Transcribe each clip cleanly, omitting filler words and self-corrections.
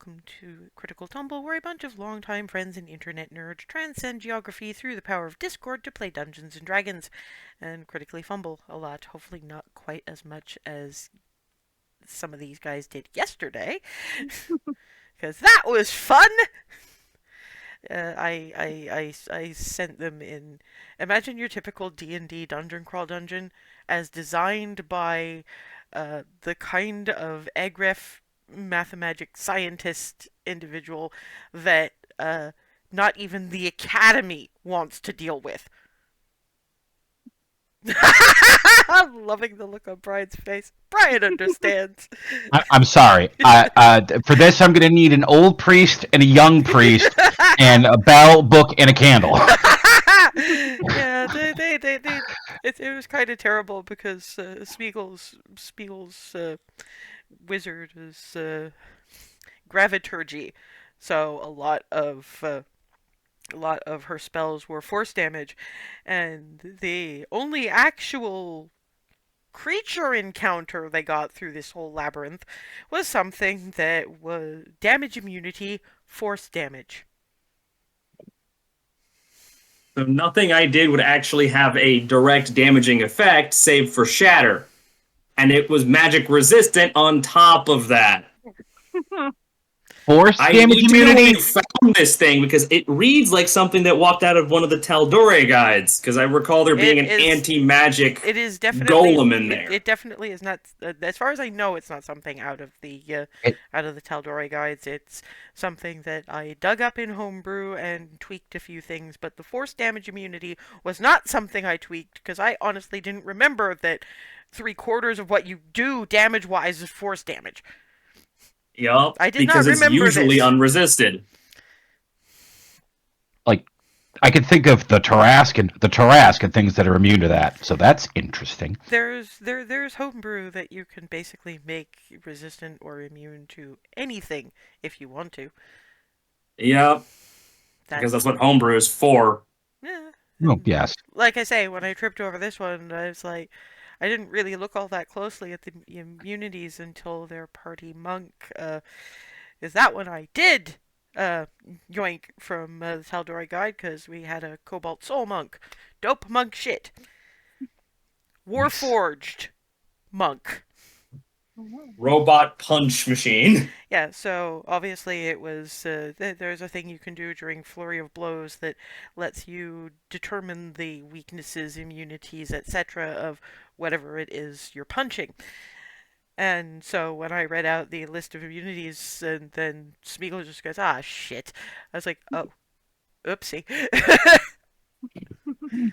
welcome to Critical Tumble, where a bunch of longtime friends and internet nerds transcend geography through the power of Discord to play Dungeons and Dragons, and critically fumble a lot. Hopefully not quite as much as some of these guys did yesterday, because that was fun! I sent them in. Imagine your typical D&D dungeon crawl dungeon as designed by the kind of agref mathemagic scientist individual that not even the academy wants to deal with. I'm loving the look on Brian's face. Brian understands. I'm sorry. For this, I'm going to need an old priest and a young priest and a bell, book, and a candle. Yeah, it was kind of terrible because Spiegel's wizard is graviturgy, so a lot of her spells were force damage, and the only actual creature encounter they got through this whole labyrinth was something that was damage immunity, force damage. So nothing I did would actually have a direct damaging effect, save for shatter. And it was magic resistant on top of that. Force I damage need to know where immunity? you found this thing, because it reads like something that walked out of one of the Tal'Dorei guides, because I recall there being an anti-magic It is definitely golem in there. It definitely is not. As far as I know, it's not something out of the Tal'Dorei guides. It's something that I dug up in homebrew and tweaked a few things. But the force damage immunity was not something I tweaked, because I honestly didn't remember that 3/4 of what you do damage-wise is force damage. Yup, I did because not it's remember usually this. unresisted. Like, I could think of the Tarrasque and things that are immune to that. So that's interesting. There's homebrew that you can basically make resistant or immune to anything if you want to. Yep, because that's what homebrew is for. Yeah. Oh, yes. Like I say, when I tripped over this one, I was like, I didn't really look all that closely at the immunities until their party monk. Is that one I did yoink from the Tal'Dorei guide, because we had a Cobalt Soul monk. Dope monk shit. Warforged monk. Robot punch machine. Yeah, so obviously it was, there's a thing you can do during Flurry of Blows that lets you determine the weaknesses, immunities, etc. of whatever it is you're punching. And so when I read out the list of immunities, and then Smeagol just goes, ah, shit. I was like, oh, oopsie.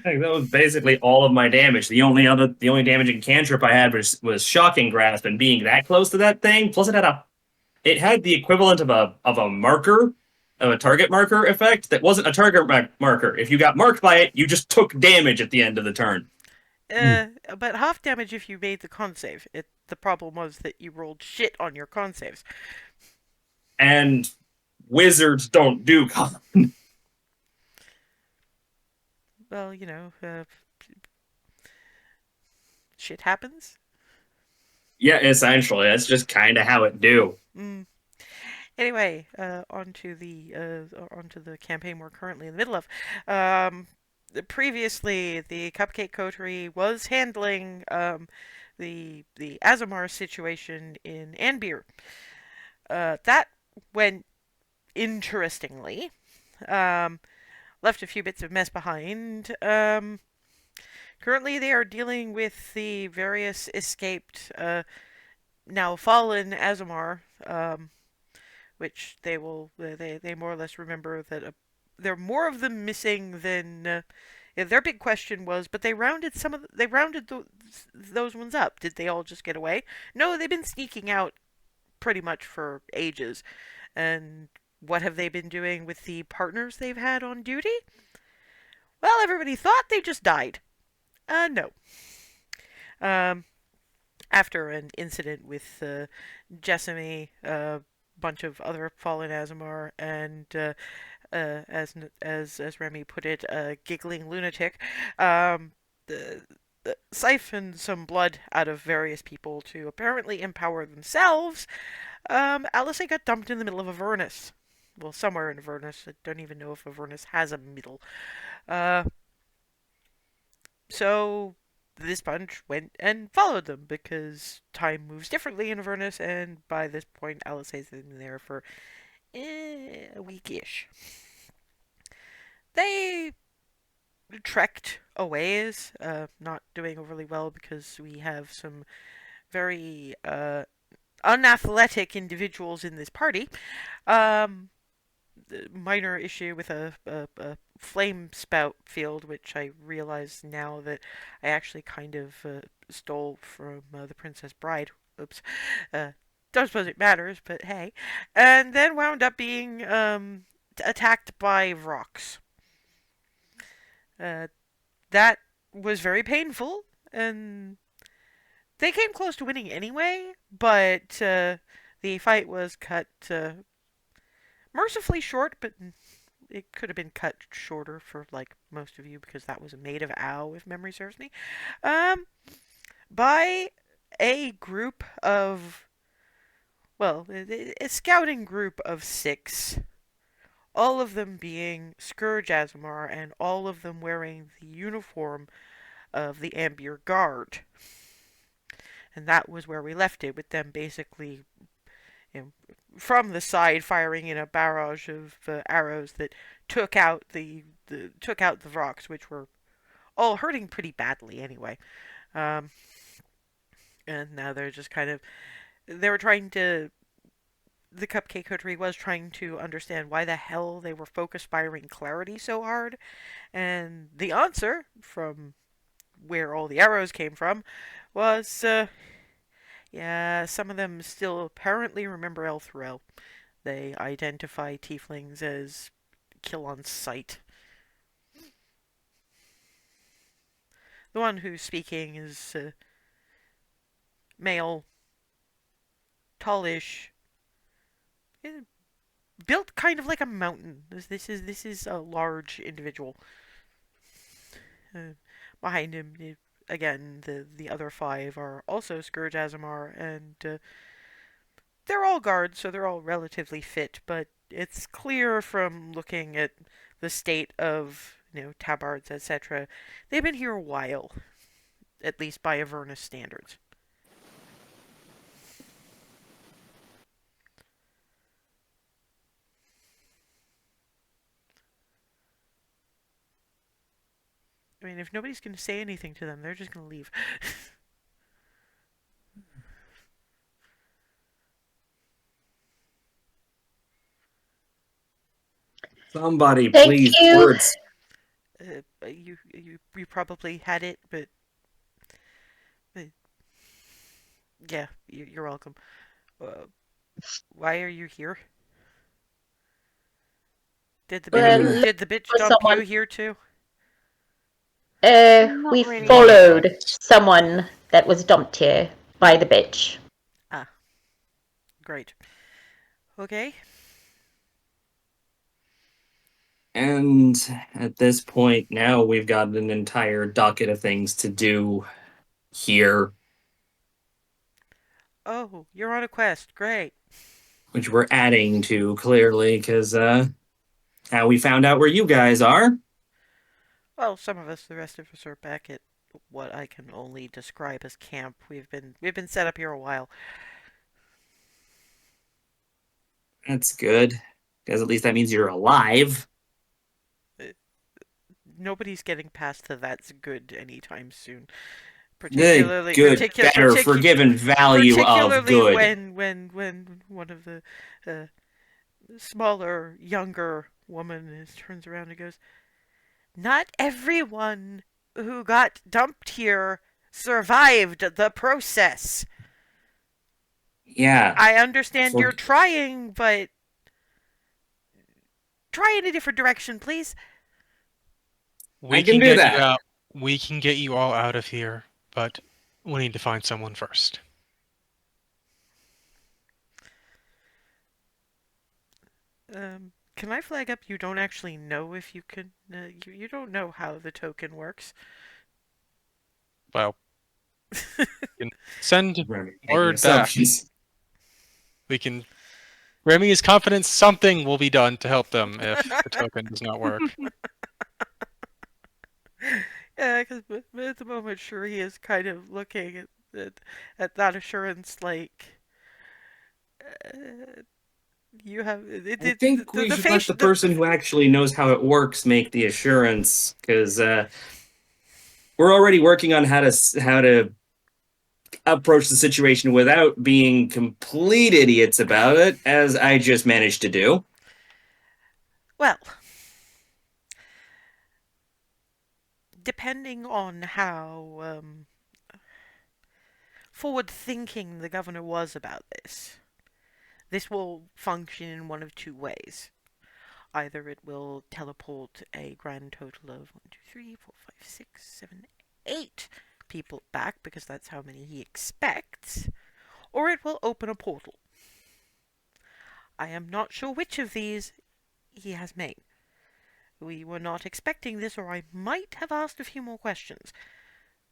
That was basically all of my damage. The only damaging cantrip I had was shocking grasp, and being that close to that thing, plus it had the equivalent of a marker, of a target marker effect that wasn't a target marker. If you got marked by it, you just took damage at the end of the turn. But half damage if you made the con save. The problem was that you rolled shit on your con saves. And wizards don't do con. Well, shit happens. Yeah, essentially, that's just kind of how it do. Anyway, onto the campaign we're currently in the middle of. Previously, the Cupcake Coterie was handling the Azamar situation in Anbir. That went interestingly. Left a few bits of mess behind. Currently, they are dealing with the various escaped, now fallen Azamar, which they more or less remember that there are more of them missing than. Yeah, their big question was, but they rounded those ones up. Did they all just get away? No, they've been sneaking out pretty much for ages. And what have they been doing with the partners they've had on duty? Well, everybody thought they just died. No. After an incident with Jessamy, a bunch of other fallen Azamar, and as Remy put it, a giggling lunatic, the siphoned some blood out of various people to apparently empower themselves. Alice got dumped in the middle of Avernus. Well, somewhere in Avernus. I don't even know if Avernus has a middle. Uh, so this bunch went and followed them because time moves differently in Avernus, and by this point, Alice has been there for a week-ish. They trekked a ways, not doing overly well because we have some very unathletic individuals in this party. Um, Minor issue with a flame spout field, which I realize now that I actually kind of stole from The Princess Bride. Oops. Uh, don't suppose it matters, but hey. And then wound up being attacked by rocks. Uh, that was very painful, and they came close to winning anyway, but the fight was cut mercifully short, but it could have been cut shorter for like most of you because that was made of owl, if memory serves me. Um, by a group of, well, a scouting group of 6, all of them being Scourge Azamar and all of them wearing the uniform of the Anbir Guard. And that was where we left it, with them basically, you know, from the side firing in a barrage of arrows that took out the rocks, which were all hurting pretty badly anyway. Um, and now they're just kind of they were trying to the Cupcake Coterie was trying to understand why the hell they were focus firing clarity so hard, and the answer from where all the arrows came from was yeah, some of them still apparently remember Elthorel. They identify tieflings as kill on sight. The one who's speaking is male, tallish, built kind of like a mountain. This is a large individual. Uh, Behind him, again, the other 5 are also Scourge Azamar, and they're all guards, so they're all relatively fit. But it's clear from looking at the state of tabards, etc. They've been here a while, at least by Avernus standards. I mean, if nobody's going to say anything to them, they're just going to leave. Somebody, Thank please, you. words. You probably had it, but uh, yeah, you're welcome. Uh, why are you here? Did the bitch Well, did the bitch for dump you someone, here too? Not we really. One of followed us. someone that was dumped here by the bitch. Ah, great. Okay. And at this point, now we've got an entire docket of things to do here, Oh, you're on a quest. Great. which we're adding to clearly, because how we found out where you guys are. Well, some of us, the rest of us, are back at what I can only describe as camp. We've been set up here a while. That's good, because at least that means you're alive. Nobody's getting past the that's good anytime soon. Good, better, forgiven value of Particularly good. when one of the uh, smaller, younger woman turns around and goes, "Not everyone who got dumped here survived the process. Yeah, I understand for, you're trying, but try in a different direction, please." I can do get that. you out. We can get you all out of here, but we need to find someone first. Can I flag up you don't actually know if you can, you don't know how the token works. Well, you can send Making word back. assumptions. We can. Remy is confident something will be done to help them if the token does not work. Yeah, because at the moment, sure, he is kind of looking at that assurance like you have I think we the should let face the person who actually knows how it works make the assurance, because we're already working on how to approach the situation without being complete idiots about it, as I just managed to do. well, depending on how forward thinking the governor was about this. This will function in one of two ways. Either it will teleport a grand total of 1, 2, 3, 4, 5, 6, 7, 8 people back, because that's how many he expects, or it will open a portal. I am not sure which of these he has made. We were not expecting this, or I might have asked a few more questions,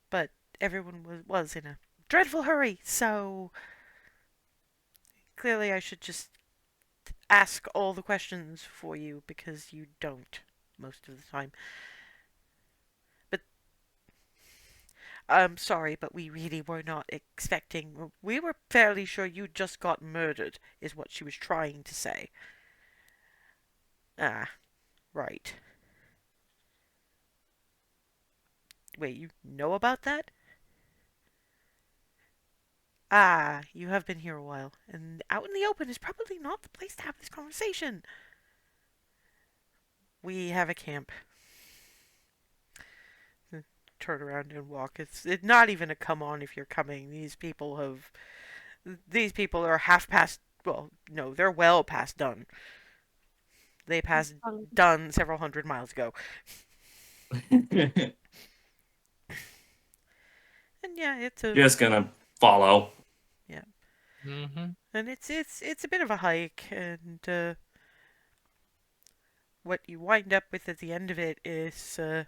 but everyone was in a dreadful hurry, so clearly I should just ask all the questions for you because you don't most of the time. But I'm sorry, but we really were not expecting. We were fairly sure you just got murdered, is what she was trying to say. Ah, right. Wait, you know about that? Ah, you have been here a while, and out in the open is probably not the place to have this conversation. We have a camp. Turn around and walk. It's not even a come on if you're coming. These people are half past. Well, no, they're well past done. They passed done several hundred miles ago. And yeah, it's a Just gonna follow. yeah, Mm-hmm. and it's a bit of a hike, and what you wind up with at the end of it is, I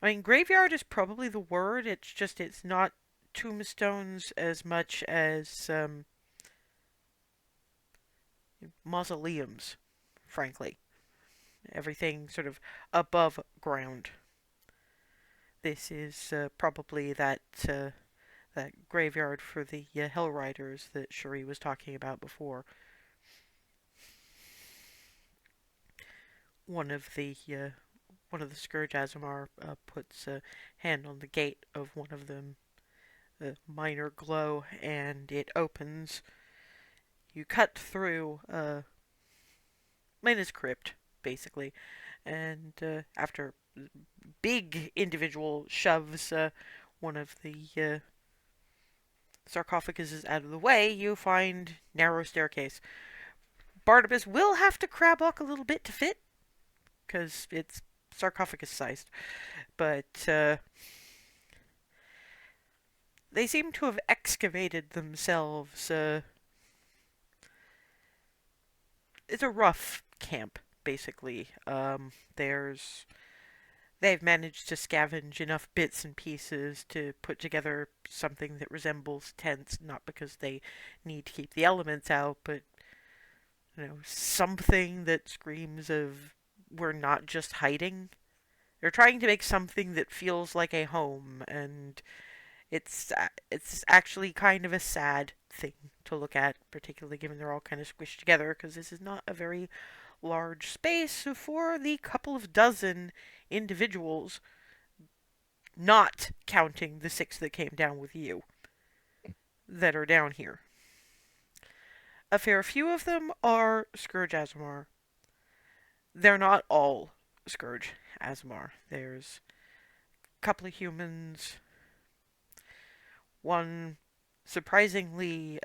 mean, graveyard is probably the word. It's just it's not tombstones as much as mausoleums, frankly. Everything sort of above ground. This is probably that graveyard for the Hell Riders that Shuri was talking about before. One of the one of the Scourge Azamar puts a hand on the gate of one of them, the minor glow, and it opens. You cut through Lena's crypt, basically, and after big individual shoves one of the sarcophaguses out of the way, you find narrow staircase. Barnabas will have to crab walk a little bit to fit, because it's sarcophagus sized. But they seem to have excavated themselves. It's a rough camp, basically. They've managed to scavenge enough bits and pieces to put together something that resembles tents, not because they need to keep the elements out, but something that screams of we're not just hiding. They're trying to make something that feels like a home, and it's actually kind of a sad thing to look at, particularly given they're all kind of squished together, because this is not a very large space for the couple of dozen individuals, not counting the 6 that came down with you, that are down here. A fair few of them are Scourge Azamar. They're not all Scourge Azamar. There's a couple of humans, one surprisingly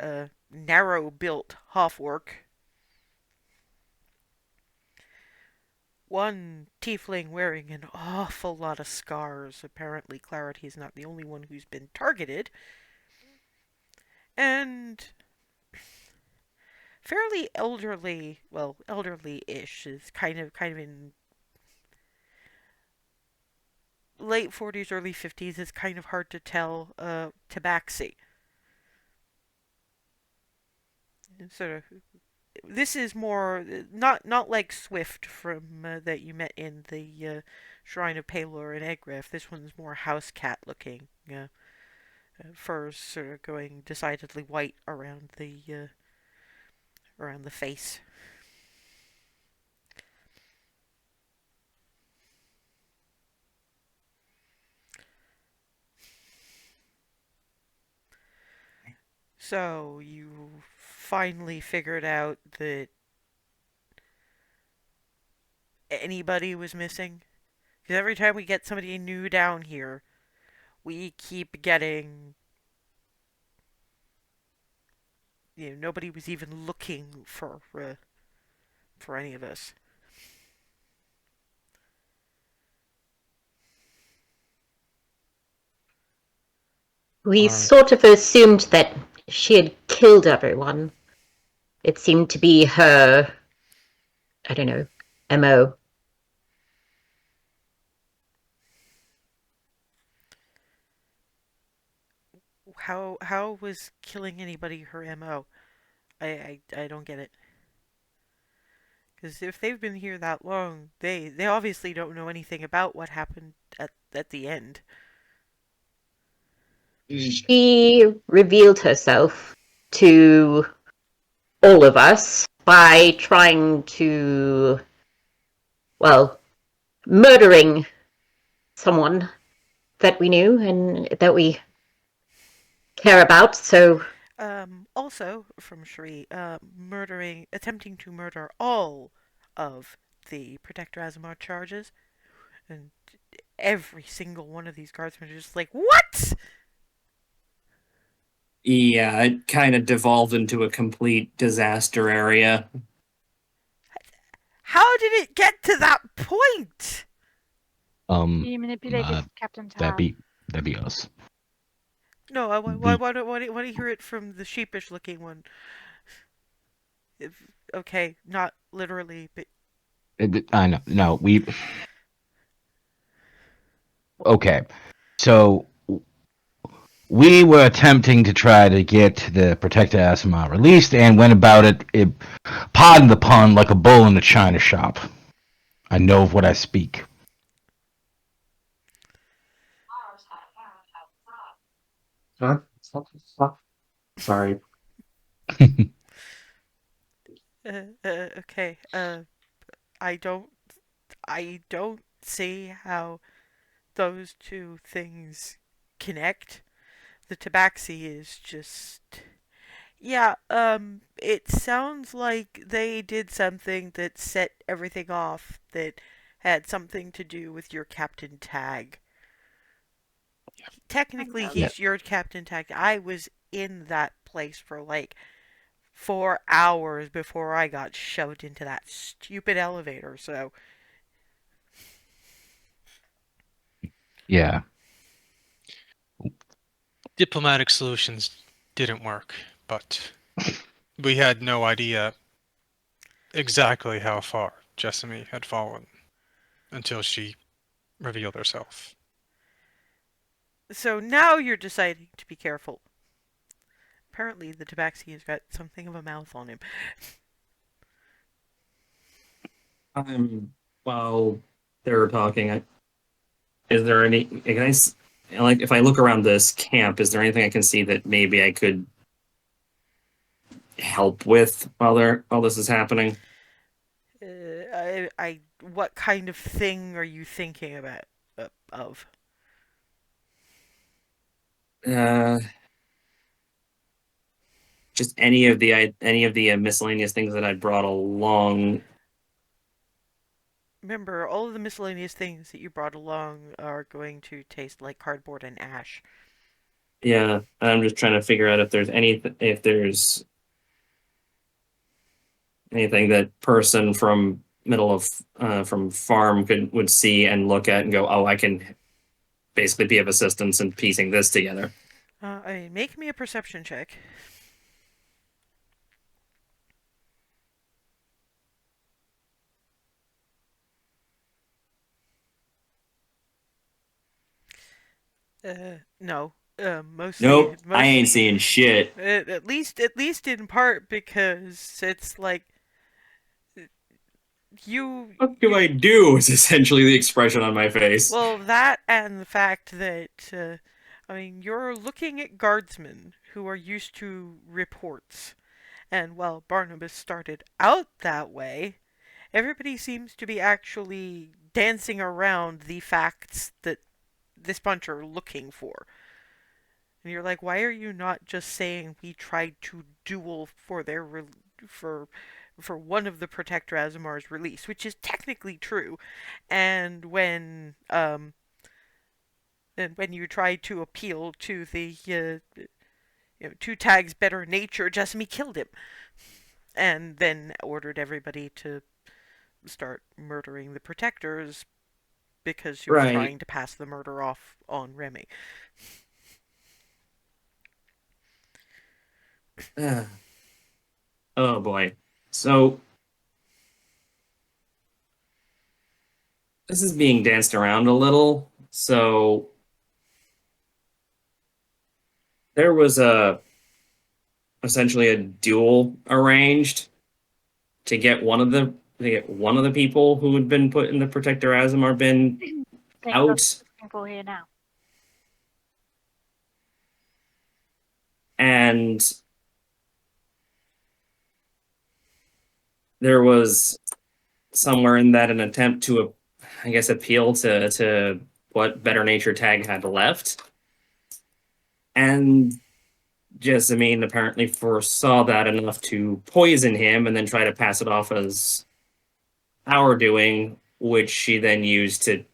narrow-built half-orc, one tiefling wearing an awful lot of scars. Apparently Clarity is not the only one who's been targeted, and fairly elderly, well, elderly-ish, is kind of in late 40s, early 50s. It's kind of hard to tell. Tabaxi. Sort of. This is more not like Swift from that you met in the Shrine of Palor and Egrif. This one's more house cat looking. Furs sort of going decidedly white around the face. So you finally figured out that anybody was missing? Because every time we get somebody new down here, we keep getting. Nobody was even looking for any of us. We Alright. sort of assumed that she had killed everyone. It seemed to be her, I don't know, MO. How was killing anybody her MO? I don't get it. Because if they've been here that long, they obviously don't know anything about what happened at the end. She revealed herself to all of us by trying to, well, murdering someone that we knew and that we care about. So Also from Shri, attempting to murder all of the Protector Azamar charges, and every single one of these guardsmen are just like, what? Yeah, it kind of devolved into a complete disaster area. How did it get to that point? He manipulated Captain that'd Tab. be that'd be us. No, I The want to hear it from the sheepish looking one. Okay, not literally, but I know. No, we. Okay, so we were attempting to try to get the Protector Asimov released and went about it, pardon the pun, like a bull in a china shop. I know of what I speak. Huh? Sorry. okay. I don't, I don't see how those two things connect. The tabaxi is just. Yeah, it sounds like they did something that set everything off that had something to do with your captain tag. Technically, Yeah. he's your captain tag. I was in that place for like 4 hours before I got shoved into that stupid elevator, so. Yeah. Diplomatic solutions didn't work, but we had no idea exactly how far Jessamy had fallen until she revealed herself. So now you're deciding to be careful. Apparently, the tabaxi has got something of a mouth on him. While they're talking, is there any? Can like if I look around this camp, is there anything I can see that maybe I could help with while this is happening? What kind of thing are you thinking about? Of? Uh, just any of the miscellaneous things that I brought along. Remember, all of the miscellaneous things that you brought along are going to taste like cardboard and ash. Yeah, I'm just trying to figure out if there's anything that person from middle of from farm would see and look at and go, oh, I can basically be of assistance in piecing this together. Make me a perception check. No. Mostly, Nope, I ain't seeing shit. at least in part because it's like What do you I do? Is essentially the expression on my face. well, that and the fact that I mean, you're looking at guardsmen who are used to reports, and while Barnabas started out that way, everybody seems to be actually dancing around the facts that this bunch are looking for. And you're like, why are you not just saying we tried to duel for for one of the Protector Azamar's release, which is technically true. And when you tried to appeal to the two tags better nature, Jessamy killed him, and then ordered everybody to start murdering the protectors because she was Right. trying to pass the murder off on Remy. Oh boy. So this is being danced around a little. So there was a essentially a duel arranged to get one of the people who had been put in the Protector Azamar bin Thank God out, people here now. and there was somewhere in that an attempt to, I guess, appeal to what Better Nature Tag had left, and Jessamy apparently foresaw that enough to poison him and then try to pass it off as our doing, which she then used to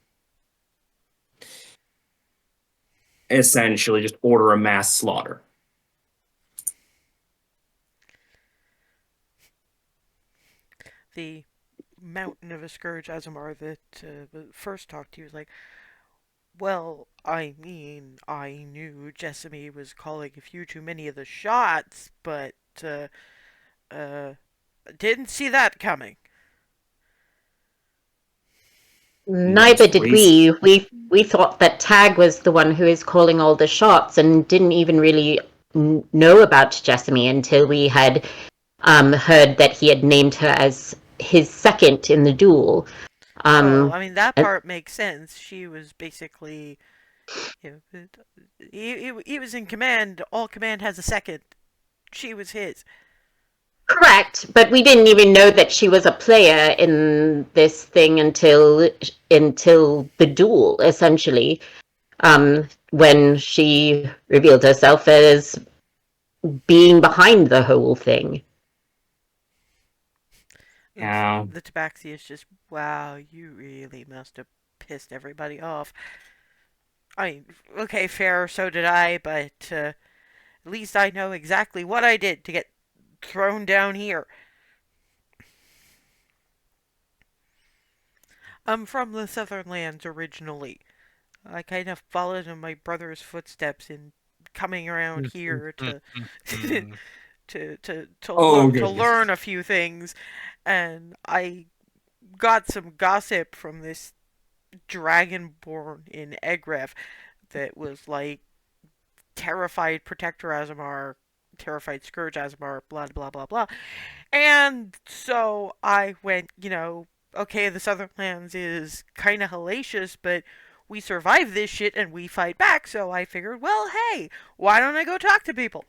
essentially just order a mass slaughter. The mountain of a Scourge Azamar that first talked to you was like, well, I mean, I knew Jessamy was calling a few too many of the shots, but uh, didn't see that coming. Neither That's did what he's. we. We thought that Tag was the one who is calling all the shots and didn't even really know about Jessamy until we had heard that he had named her as his second in the duel. Well, Um, I mean, that and- part makes sense. She was basically, he was in command. All command has a second. She was his. Correct, but we didn't even know that she was a player in this thing until the duel, essentially, when she revealed herself as being behind the whole thing. Yeah. The tabaxi is just, wow, you really must have pissed everybody off. I mean, okay, fair, so did I, but at least I know exactly what I did to get thrown down here. I'm from the Southern Lands originally. I kind of followed in my brother's footsteps in coming around here to Oh, to good. learn a few things, and I got some gossip from this dragonborn in Egref that was like terrified Protector Azamar, terrified Scourge Azamar, blah blah blah blah. And so I went, okay, the Southern Lands is kind of hellacious, but we survive this shit and we fight back. So I figured, well, hey, why don't I go talk to people?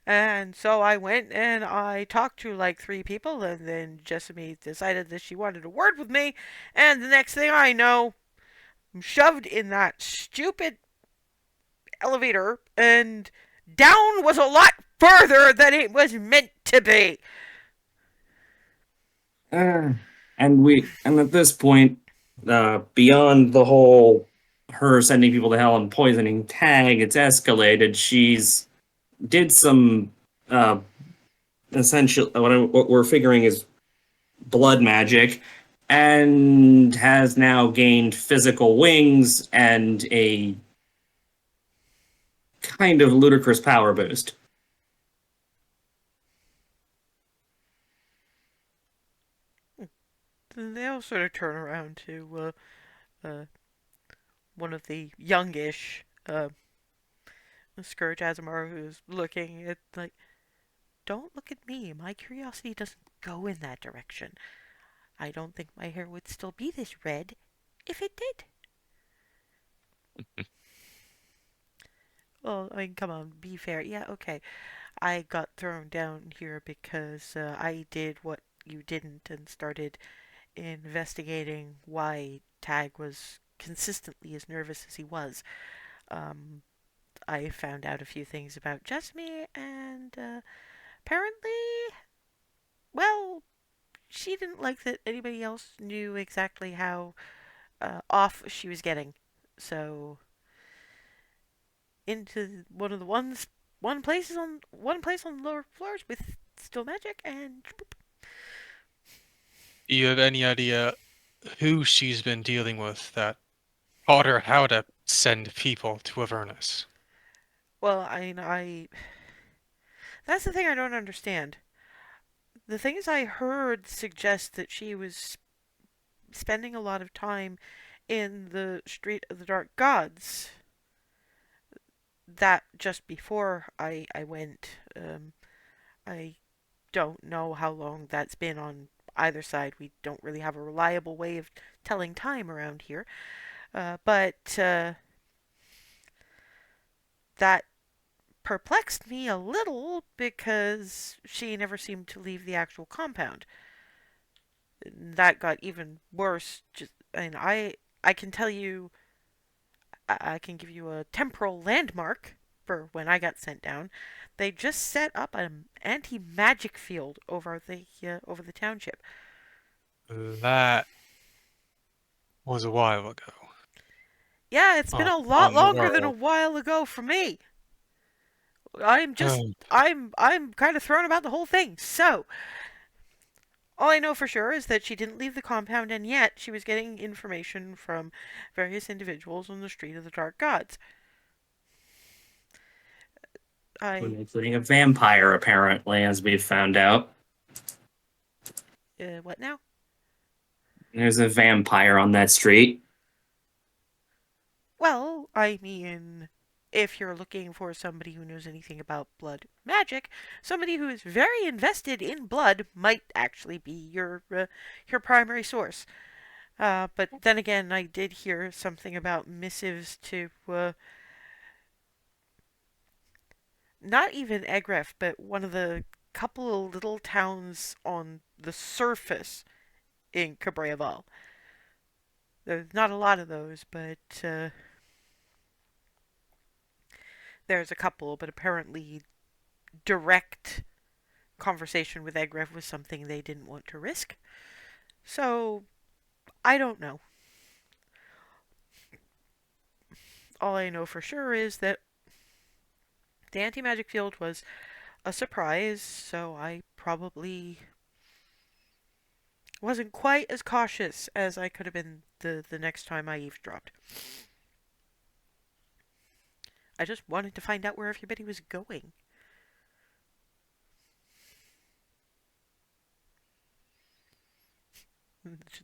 And so I went and I talked to like three people, and then Jessamy decided that she wanted a word with me. And the next thing I know, I'm shoved in that stupid elevator, and down was a lot further than it was meant to be. Uh, and at this point, beyond the whole her sending people to hell and poisoning Tag, it's escalated. She's did some essential what we're figuring is blood magic, and has now gained physical wings and a kind of ludicrous power boost. Then they all sort of turn around to one of the youngish Uh, Scourge Azamar, who's looking at, like, don't look at me. My curiosity doesn't go in that direction. I don't think my hair would still be this red if it did. Well, I mean, come on, be fair. Yeah, okay. I got thrown down here because I did what you didn't and started investigating why Tag was consistently as nervous as he was. Um, I found out a few things about Jessamy, and apparently, well, she didn't like that anybody else knew exactly how off she was getting. So into one place on the lower floors with still magic, and Do you have any idea who she's been dealing with that taught her how to send people to Avernus? well, I that's the thing I don't understand. The things I heard suggest that she was spending a lot of time in the Street of the Dark Gods. That just before I went. I don't know how long that's been on either side. We don't really have a reliable way of telling time around here. But that perplexed me a little because she never seemed to leave the actual compound. That got even worse. I can tell you, I can give you a temporal landmark for when I got sent down. They just set up an anti-magic field over the township. That was a while ago. Yeah, it's been a lot On the longer than a world. while ago for me. I'm just Um, I'm kind of thrown about the whole thing. So, all I know for sure is that she didn't leave the compound, and yet she was getting information from various individuals on the Street of the Dark Gods. I Including a vampire, apparently, as we've found out. what now? There's a vampire on that street. Well, I mean, if you're looking for somebody who knows anything about blood magic, somebody who is very invested in blood might actually be your primary source. But then again, I did hear something about missives to not even Egref, but one of the couple of little towns on the surface in Cabreaval. There's not a lot of those, but there's a couple. But apparently, direct conversation with Egref was something they didn't want to risk. So I don't know. All I know for sure is that the anti-magic field was a surprise, so I probably wasn't quite as cautious as I could have been the next time I eavesdropped. I just wanted to find out where everybody was going.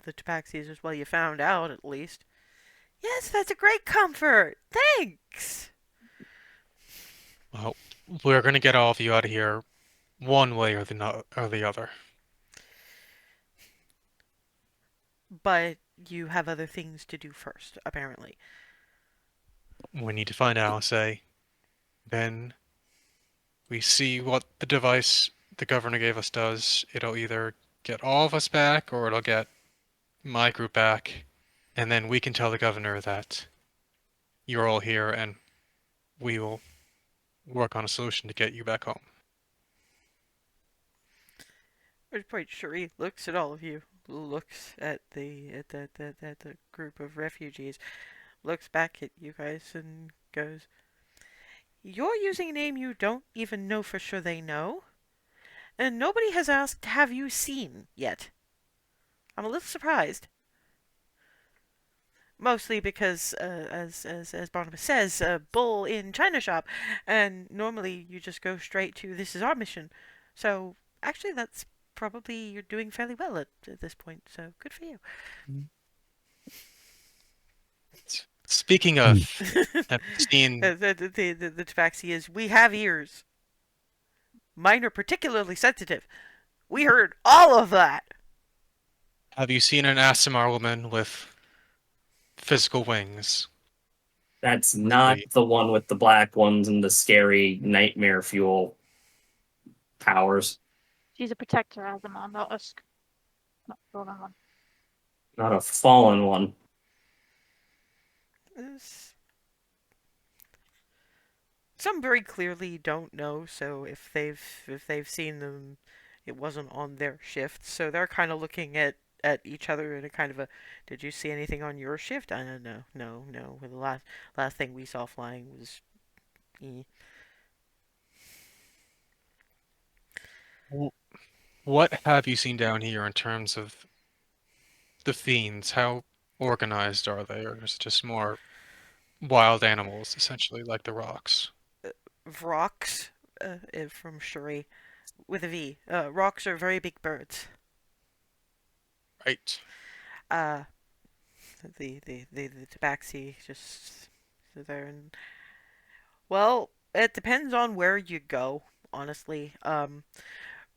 The Tabaxi says, well, you found out at least. Yes, that's a great comfort. Thanks. well, we're gonna get all of you out of here one way or the other. But you have other things to do first, apparently. We need to find Alice. Then we see what the device the governor gave us does. It'll either get all of us back or it'll get my group back. And then we can tell the governor that you're all here and we will work on a solution to get you back home. At which point, Cherie looks at all of you, looks at the group of refugees, looks back at you guys, and goes, "You're using a name you don't even know for sure they know, and nobody has asked, have you seen yet? I'm a little surprised." Mostly because, as Barnabas says, bull in China shop, and normally you just go straight to this is our mission. So actually, that's probably you're doing fairly well at this point. So good for you. It's Speaking of, have you seen The tabaxi is, we have ears. Mine are particularly sensitive. We heard all of that. have you seen an Asimar woman with physical wings That's not lately? the one with the black ones and the scary nightmare fuel powers. She's a protector, Azamon, not Usk. Not Golden one. Not a fallen one. Some very clearly don't know, so if they've seen them, it wasn't on their shift. So they're kind of looking at each other in a kind of a, did you see anything on your shift? I don't know. No. The last thing we saw flying was What have you seen down here in terms of the fiends? How organized are they, or is it just more wild animals, essentially, like the rocks? Vrox, from Shuri with a V. Rocks are very big birds. Right. Uh, the tabaxi just sit there and, well, it depends on where you go, honestly.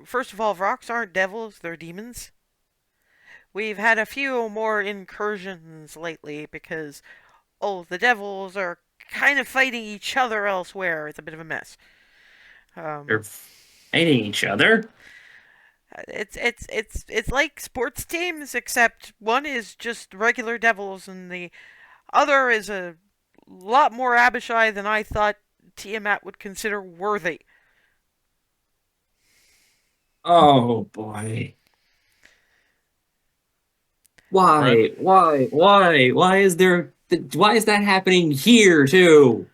First of all, Vrox aren't devils, they're demons. We've had a few more incursions lately because, oh, the devils are kind of fighting each other elsewhere. It's a bit of a mess. They're fighting each other. It's like sports teams, except one is just regular devils and the other is a lot more Abishai than I thought Tiamat would consider worthy. Oh boy. Right. Why is there? Why is that happening here too?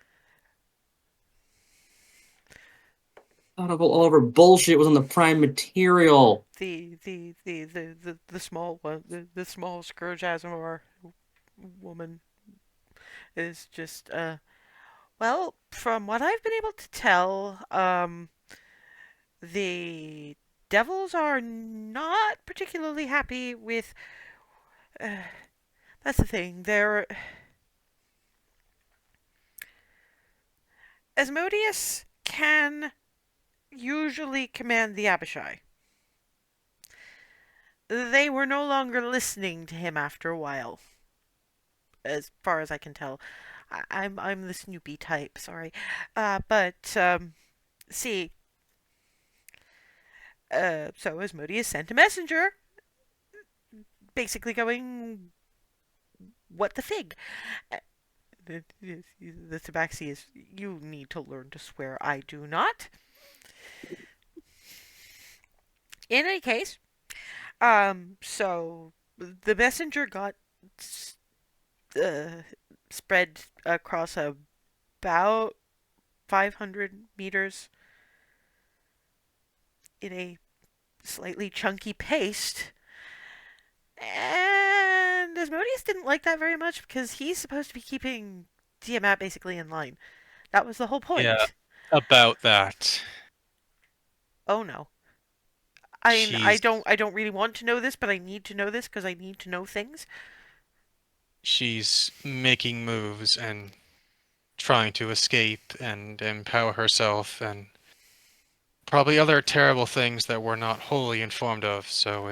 Thought of all of our bullshit was on the prime material. The small one, the small Scourge Azamar woman is just, well, from what I've been able to tell, the devils are not particularly happy with, uh, that's the thing, they're, Asmodeus can usually command the Abishai. They were no longer listening to him after a while, as far as I can tell. I'm the Snoopy type, sorry. But see, so Asmodeus sent a messenger, basically going, "What the fig?" The tabaxi is, "You need to learn to swear. I do not." In any case, so the messenger got uh, spread across about 500 meters in a slightly chunky paste. And Asmodeus didn't like that very much because he's supposed to be keeping Tiamat basically in line. That was the whole Yeah, point. about that. Oh no. She's I don't really want to know this, but I need to know this because I need to know things. she's making moves and trying to escape and empower herself and probably other terrible things that we're not wholly informed of, so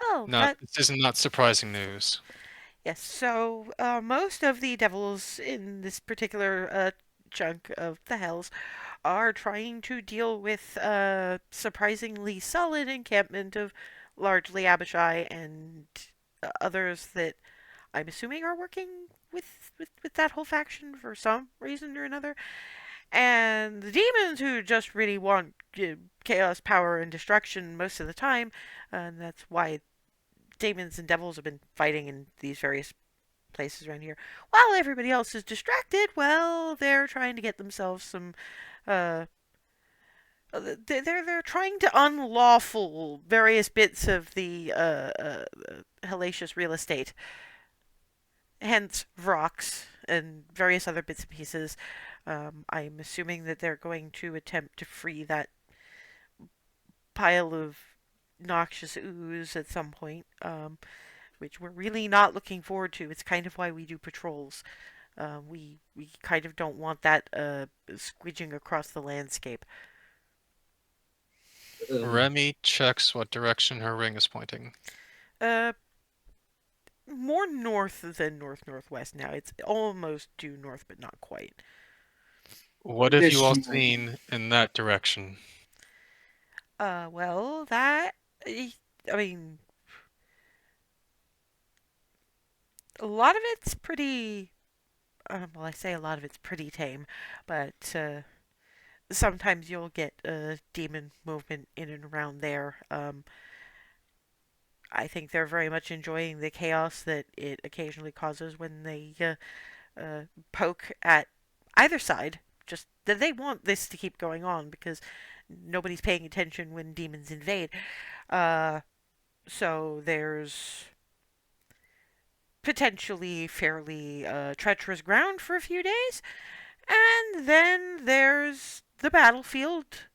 Oh, that this is not surprising news. yes. So most of the devils in this particular chunk of the hells are trying to deal with a surprisingly solid encampment of largely Abishai and others that I'm assuming are working with that whole faction for some reason or another. And the demons who just really want chaos, power, and destruction most of the time, and that's why demons and devils have been fighting in these various places around here. While everybody else is distracted, well, they're trying to get themselves some uh, they're trying to unlawful various bits of the hellacious real estate, hence Vrox and various other bits and pieces. I'm assuming that they're going to attempt to free that pile of noxious ooze at some point, which we're really not looking forward to. It's kind of why we do patrols. We kind of don't want that squeeging across the landscape. Remy checks what direction her ring is pointing. Uh, More north than north northwest now. It's almost due north, but not quite. What have you all seen in that direction? Well, that I mean, a lot of it's pretty. Well, I say a lot of it's pretty tame, but sometimes you'll get demon movement in and around there. I think they're very much enjoying the chaos that it occasionally causes when they uh, poke at either side. Just that they want this to keep going on because nobody's paying attention when demons invade. Uh, so there's potentially fairly treacherous ground for a few days, and then there's the battlefield.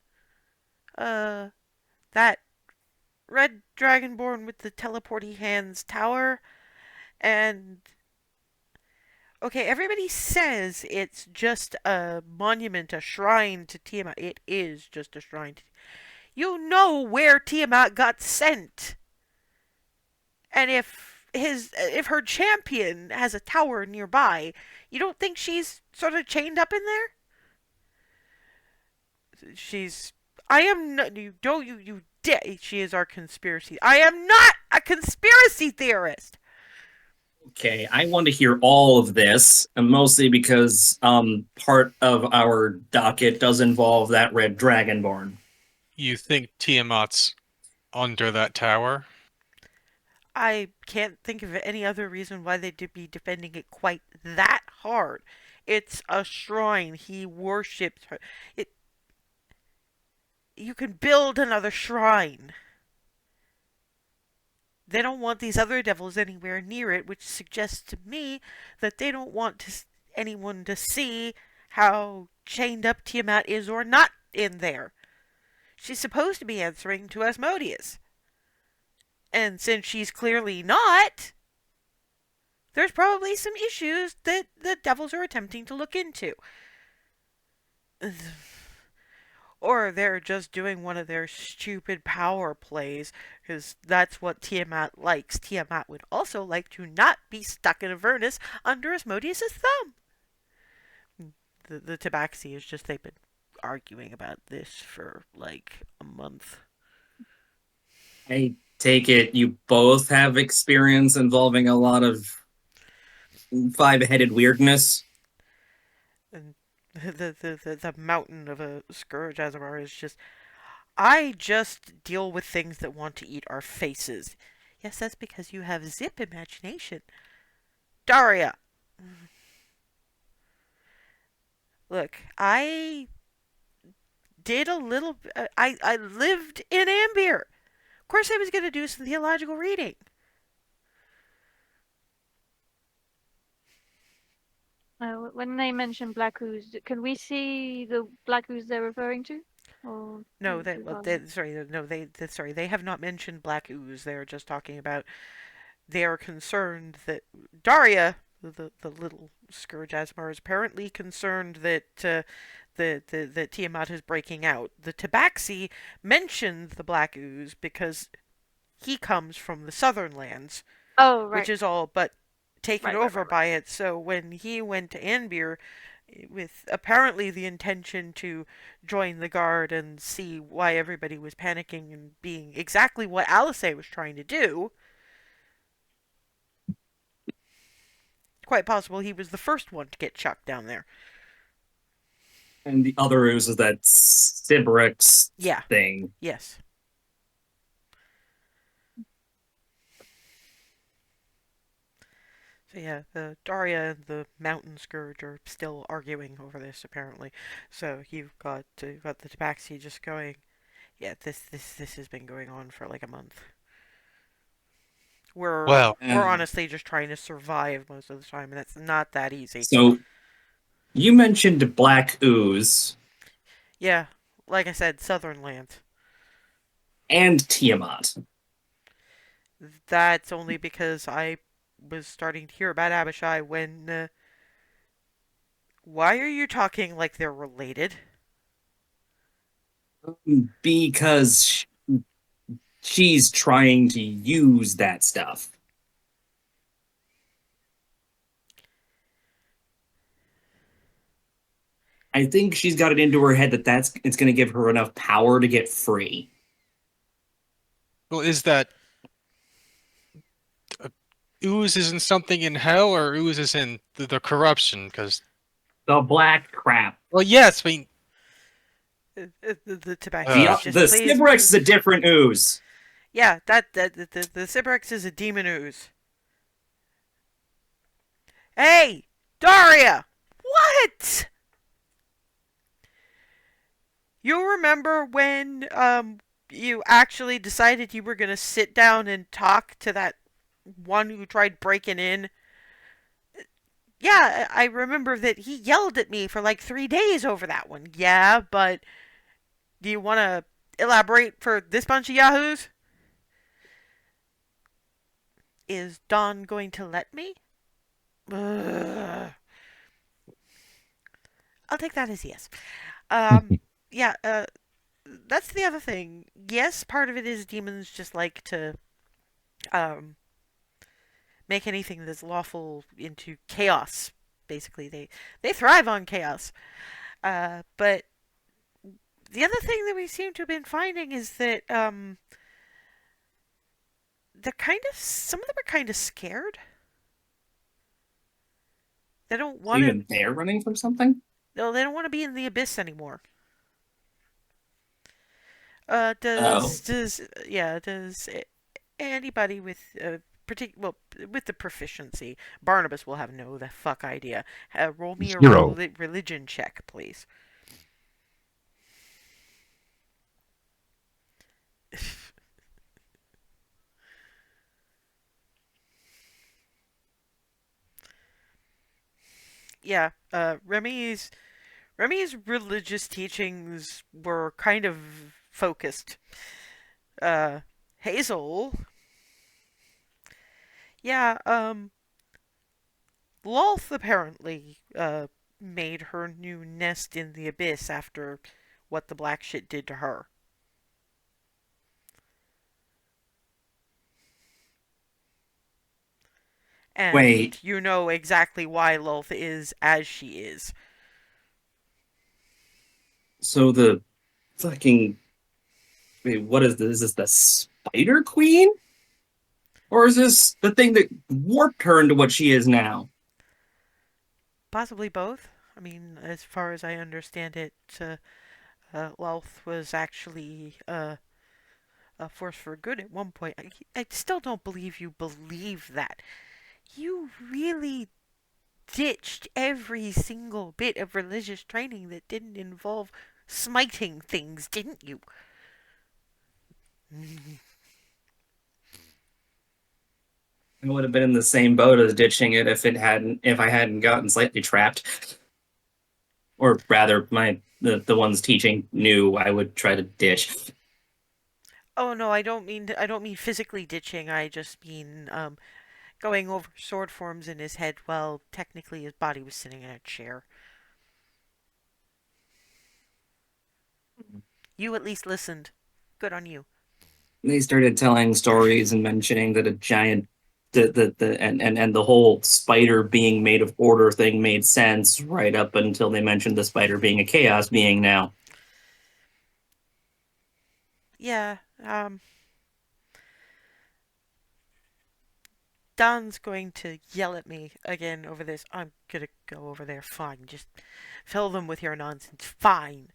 Uh, that red dragonborn with the teleporty hands tower, and okay, everybody says it's just a monument, a shrine to Tiamat. It is just a shrine. You know where Tiamat got sent, and if her champion has a tower nearby, you don't think she's sort of chained up in there? She's. I am not. You don't. You. She is our conspiracy. I am not a conspiracy theorist. Okay, I want to hear all of this, and mostly because part of our docket does involve that red dragonborn. You think Tiamat's under that tower? I can't think of any other reason why they'd be defending it quite that hard. It's a shrine. He worships her. It. You can build another shrine. They don't want these other devils anywhere near it, which suggests to me that they don't want anyone to see how chained up Tiamat is or not in there. She's supposed to be answering to Asmodeus. And since she's clearly not, there's probably some issues that the devils are attempting to look into. Or they're just doing one of their stupid power plays, because that's what Tiamat likes. Tiamat would also like to not be stuck in Avernus under Asmodeus' thumb. The Tabaxi is just, they've been arguing about this for like a month. I take it you both have experience involving a lot of five-headed weirdness. And the mountain of a scourge Azamar is just, I just deal with things that want to eat our faces. Yes, that's because you have zip imagination. Daria! Look, I did a little. I lived in Anbir. Of course, I was going to do some theological reading. When they mention black ooze, can we see the black ooze they're referring to? Or No, is they, it well, far? sorry, they have not mentioned black ooze. They're just talking about they are concerned that Daria, the little scourge Asmar, is apparently concerned that that Tiamat is breaking out. The Tabaxi mentioned the black ooze because he comes from the southern lands, Oh, which right. is all but taken Right, right, over right, right. by it. So when he went to Anbir with apparently the intention to join the guard and see why everybody was panicking and being exactly what Alice was trying to do, quite possible he was the first one to get chucked down there. And the other ooze is that Sybarix Yeah, thing. yes. So yeah, the Daria and the Mountain Scourge are still arguing over this apparently. So you've got the Tabaxi just going, yeah, this has been going on for like a month. Well, We're honestly just trying to survive most of the time, and that's not that easy. So you mentioned black ooze Yeah, like I said, Southern lands. and Tiamat. That's only because I was starting to hear about Abishai when Why are you talking like they're related? Because she's trying to use that stuff. I think she's got it into her head that it's going to give her enough power to get free. Well, is that ooze isn't something in hell, or ooze is in the corruption? Because The black crap. well, yes, I mean, The The tabaxi, uh, just the please. Sibrex is a different ooze. Yeah, the Cybrex is a demon ooze. Hey, Daria! What? You remember when you actually decided you were gonna sit down and talk to that one who tried breaking in? Yeah, I remember that he yelled at me for like 3 days over that one. Yeah, but do you want to elaborate for this bunch of yahoos? Is Don going to let me? Ugh. I'll take that as yes. Yeah, that's the other thing. Yes, part of it is demons just like to um, make anything that's lawful into chaos. Basically, they thrive on chaos. But the other thing that we seem to have been finding is that they're kind of some of them are kind of scared. They don't So want to. even they're running from something? No, they don't want to be in the abyss anymore. Oh. Does anybody with well, with the proficiency, Barnabas will have no the fuck idea. Roll me a 0. religion check, please. Yeah, Remy's religious teachings were kind of focused. Hazel, yeah, Lolth apparently made her new nest in the abyss after what the black shit did to her. And Wait. you know exactly why Lolth is as she is. So the fucking wait, what is this? Is this the Spider Queen? Or is this the thing that warped her into what she is now? Possibly both. I mean, as far as I understand it, Lolth was actually a force for good at one point. I still don't believe you believe that. You really ditched every single bit of religious training that didn't involve smiting things, didn't you? I would have been in the same boat as ditching it if I hadn't gotten slightly trapped. Or rather, the ones teaching knew I would try to ditch. Oh no, I don't mean physically ditching. I just mean going over sword forms in his head while technically his body was sitting in a chair. You at least listened. Good on you. They started telling stories and mentioning that a giant and the whole spider being made of order thing made sense right up until they mentioned the spider being a chaos being now. Yeah, Don's going to yell at me again over this. I'm gonna go over there. Fine, just fill them with your nonsense. Fine.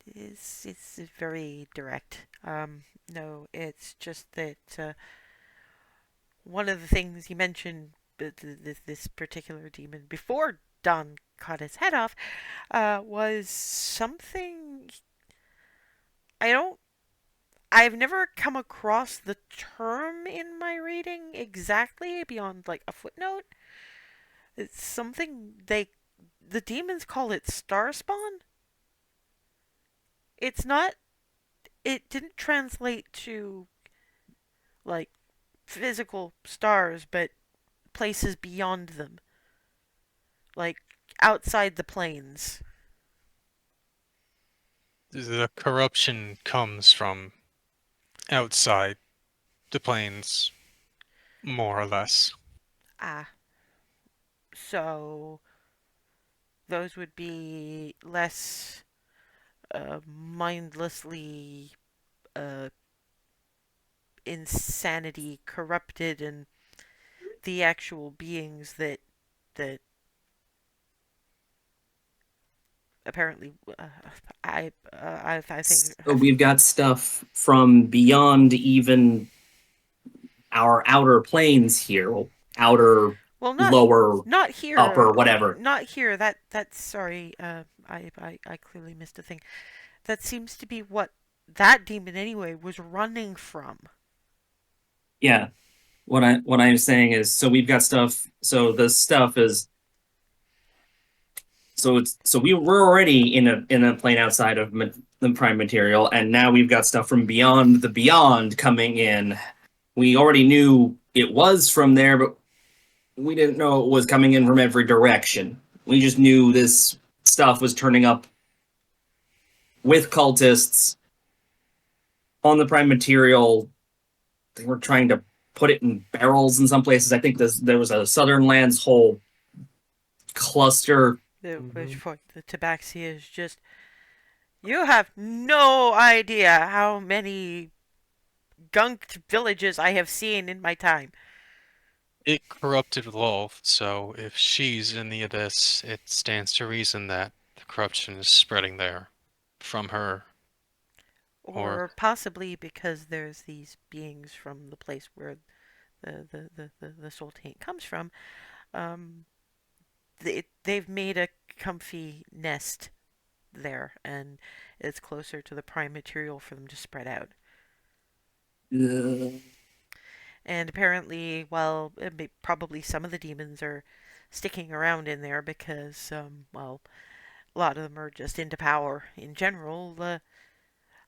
It's very direct. No, it's just that one of the things he mentioned, this particular demon before Don cut his head off, was something I don't. I've never come across the term in my reading exactly beyond like a footnote. It's something the demons call it star spawn. It's not. It didn't translate to like physical stars, but places beyond them, like outside the planes. The corruption comes from outside the planes, more or less. Ah, so those would be less mindlessly uh, insanity corrupted, and the actual beings that apparently I think So we've got stuff from beyond even our outer planes here, outer, well, lower, not here, upper, whatever. not here. That's sorry. I clearly missed a thing. That seems to be what that demon anyway was running from. Yeah. What I'm saying is, so we've got stuff. So the stuff is, we're already in a plane outside of the prime material, and now we've got stuff from beyond the beyond coming in. We already knew it was from there, but we didn't know it was coming in from every direction. We just knew this stuff was turning up with cultists on the prime material. They were trying to put it in barrels in some places. I think there was a Southern Lands whole cluster. At which point the tabaxi is just, you have no idea how many gunked villages I have seen in my time. It corrupted Lolth, so if she's in the abyss, it stands to reason that the corruption is spreading there from her. Or possibly because there's these beings from the place where the soul taint comes from. Um, they've made a comfy nest there, and it's closer to the prime material for them to spread out. Uh, And apparently, well, probably some of the demons are sticking around in there because, well, a lot of them are just into power in general.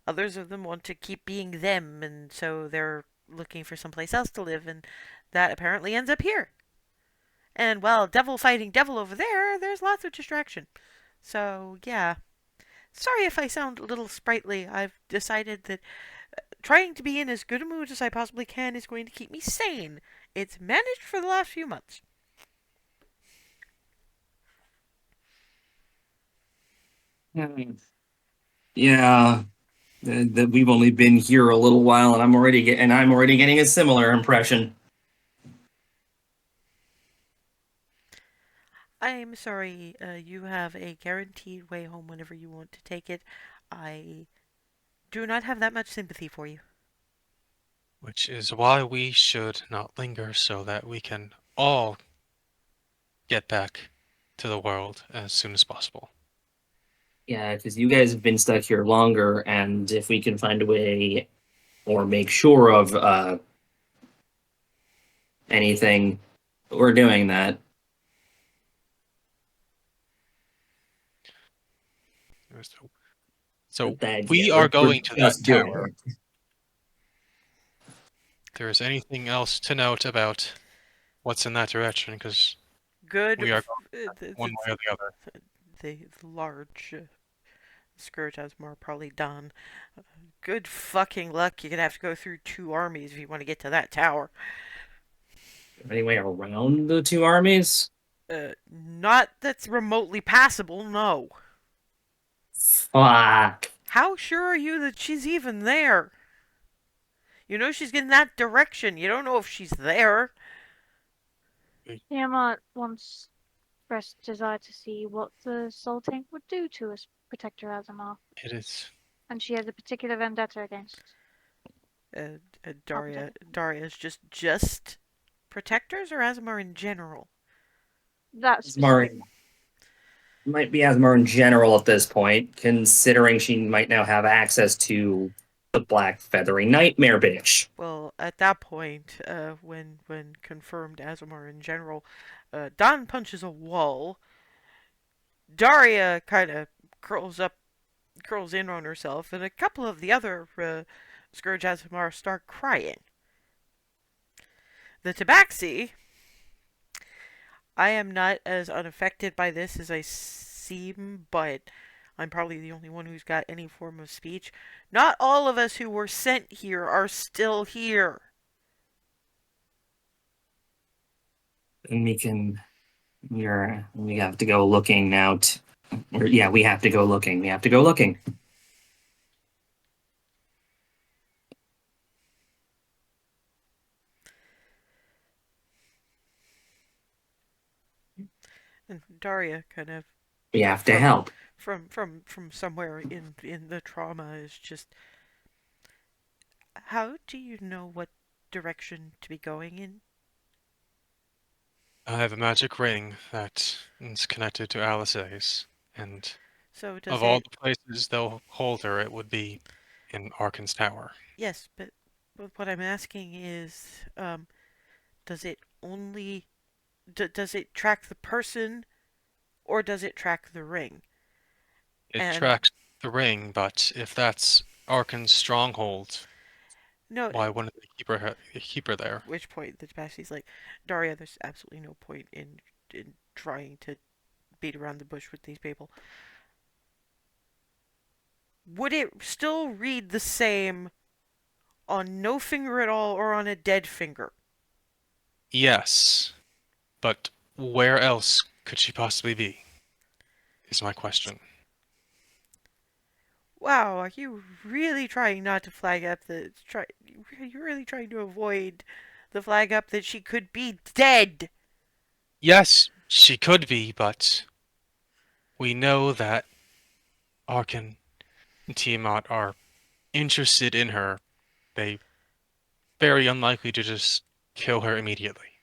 Others of them want to keep being them, and so they're looking for someplace else to live, and that apparently ends up here. And, well, devil fighting devil over there, there's lots of distraction. So, yeah. Sorry if I sound a little sprightly. I've decided that trying to be in as good a mood as I possibly can is going to keep me sane. It's managed for the last few months. yeah, that we've only been here a little while, and I'm already getting a similar impression. I'm sorry, you have a guaranteed way home whenever you want to take it. I do not have that much sympathy for you. Which is why we should not linger so that we can all get back to the world as soon as possible. Yeah, because you guys have been stuck here longer, and if we can find a way or make sure of anything, we're doing that. So But that, we yeah, are we're going to that just doing tower. it. If there is anything else to note about what's in that direction, because Good. we are going one The, way or the other. the large Scourge Asmar probably done. Good fucking luck. You're gonna have to go through two armies if you want to get to that tower. Any way around the two armies? Not that's remotely passable, no. Fuck. How sure are you that she's even there? You know she's in that direction. You don't know if she's there. Tiamat once expressed desire to see what the Soul Tank would do to us, Protector Azamar, It is. and she has a particular vendetta against. Daria's just protectors or Asmar in general? That's Asmar might be Asmar in general at this point, considering she might now have access to the black feathery nightmare bitch. Well, at that point, when confirmed Asmar in general, Don punches a wall. Daria kind of curls in on herself, and a couple of the other Scourge Azamar start crying. The Tabaxi, I am not as unaffected by this as I seem, but I'm probably the only one who's got any form of speech. Not all of us who were sent here are still here. And we have to go looking now. Yeah, we have to go looking. We have to go looking. And Daria kind of We have to from help. from somewhere in the trauma is just, how do you know what direction to be going in? I have a magic ring that is connected to Alice's, and So does of all it? the places they'll hold her, it would be in Arkan's tower. Yes, but what I'm asking is, does it only does it track the person, or does it track the ring? It And tracks the ring, but if that's Arkan's stronghold, no, why wouldn't they keep her there? which point the Tabaxi's like, Daria, there's absolutely no point in trying to beat around the bush with these people. Would it still read the same on no finger at all or on a dead finger? Yes, but where else could she possibly be? Is my question. Wow, are you really trying not to flag up you're really trying to avoid the flag up that she could be dead? Yes, she could be, but we know that Arkan and Tiamat are interested in her. They very unlikely to just kill her immediately.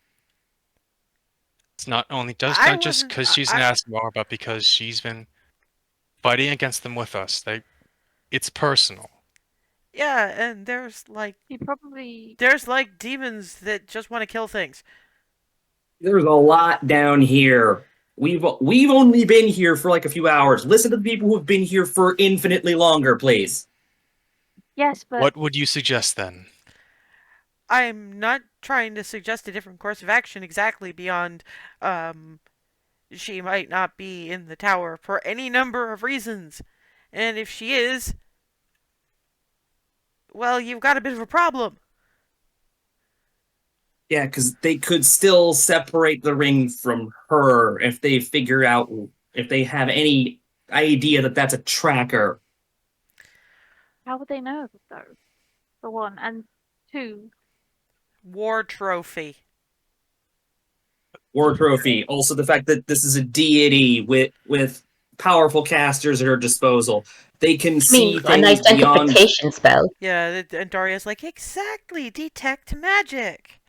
It's I not just wasn't. because she's an Asmar, but because she's been fighting against them with us. It's personal. Yeah, and You probably. there's like demons that just want to kill things. There's a lot down here. We've only been here for like a few hours. Listen to the people who have been here for infinitely longer, please. Yes, but What would you suggest then? I'm not trying to suggest a different course of action exactly beyond, um, she might not be in the tower for any number of reasons. And if she is, well, you've got a bit of a problem. Yeah, because they could still separate the ring from her if they figure out, if they have any idea that that's a tracker. how would they know though? For one, and two, War trophy. War trophy. Also, the fact that this is a deity with powerful casters at her disposal. They can I see mean, an things beyond. identification spell. Yeah, and Daria's like, exactly, detect magic.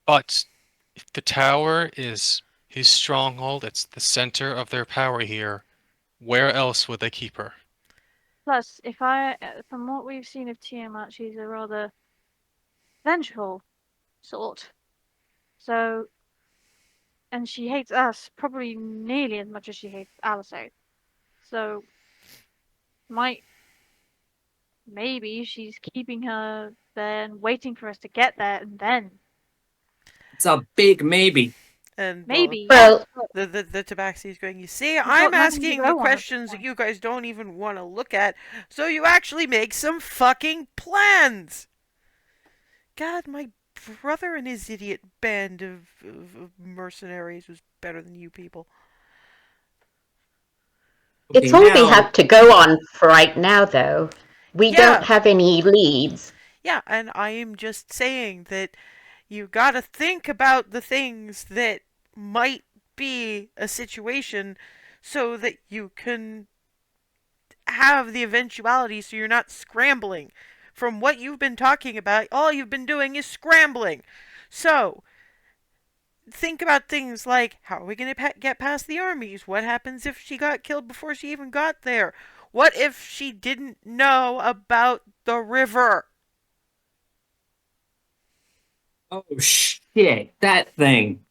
But if the tower is his stronghold, it's the center of their power here. Where else would they keep her? plus, from what we've seen of Tiamat, she's a rather vengeful sort. So, and she hates us probably nearly as much as she hates Alice. So, might maybe she's keeping her there and waiting for us to get there, and then It's a big maybe. And well, maybe yes. Well, But the Tabaxi's going, you see, we've I'm got nothing to asking the go on at this questions that point. you guys don't even want to look at, so you actually make some fucking plans. God, my brother and his idiot band of mercenaries was better than you people. Okay, it's all we now have to go on for right now, though. We don't Yeah, have any leads. yeah, and I am just saying that you gotta think about the things that might be a situation so that you can have the eventuality so you're not scrambling. From what you've been talking about, all you've been doing is scrambling. So, think about things like, how are we going to get past the armies? What happens if she got killed before she even got there? What if she didn't know about the river? oh shit, that thing.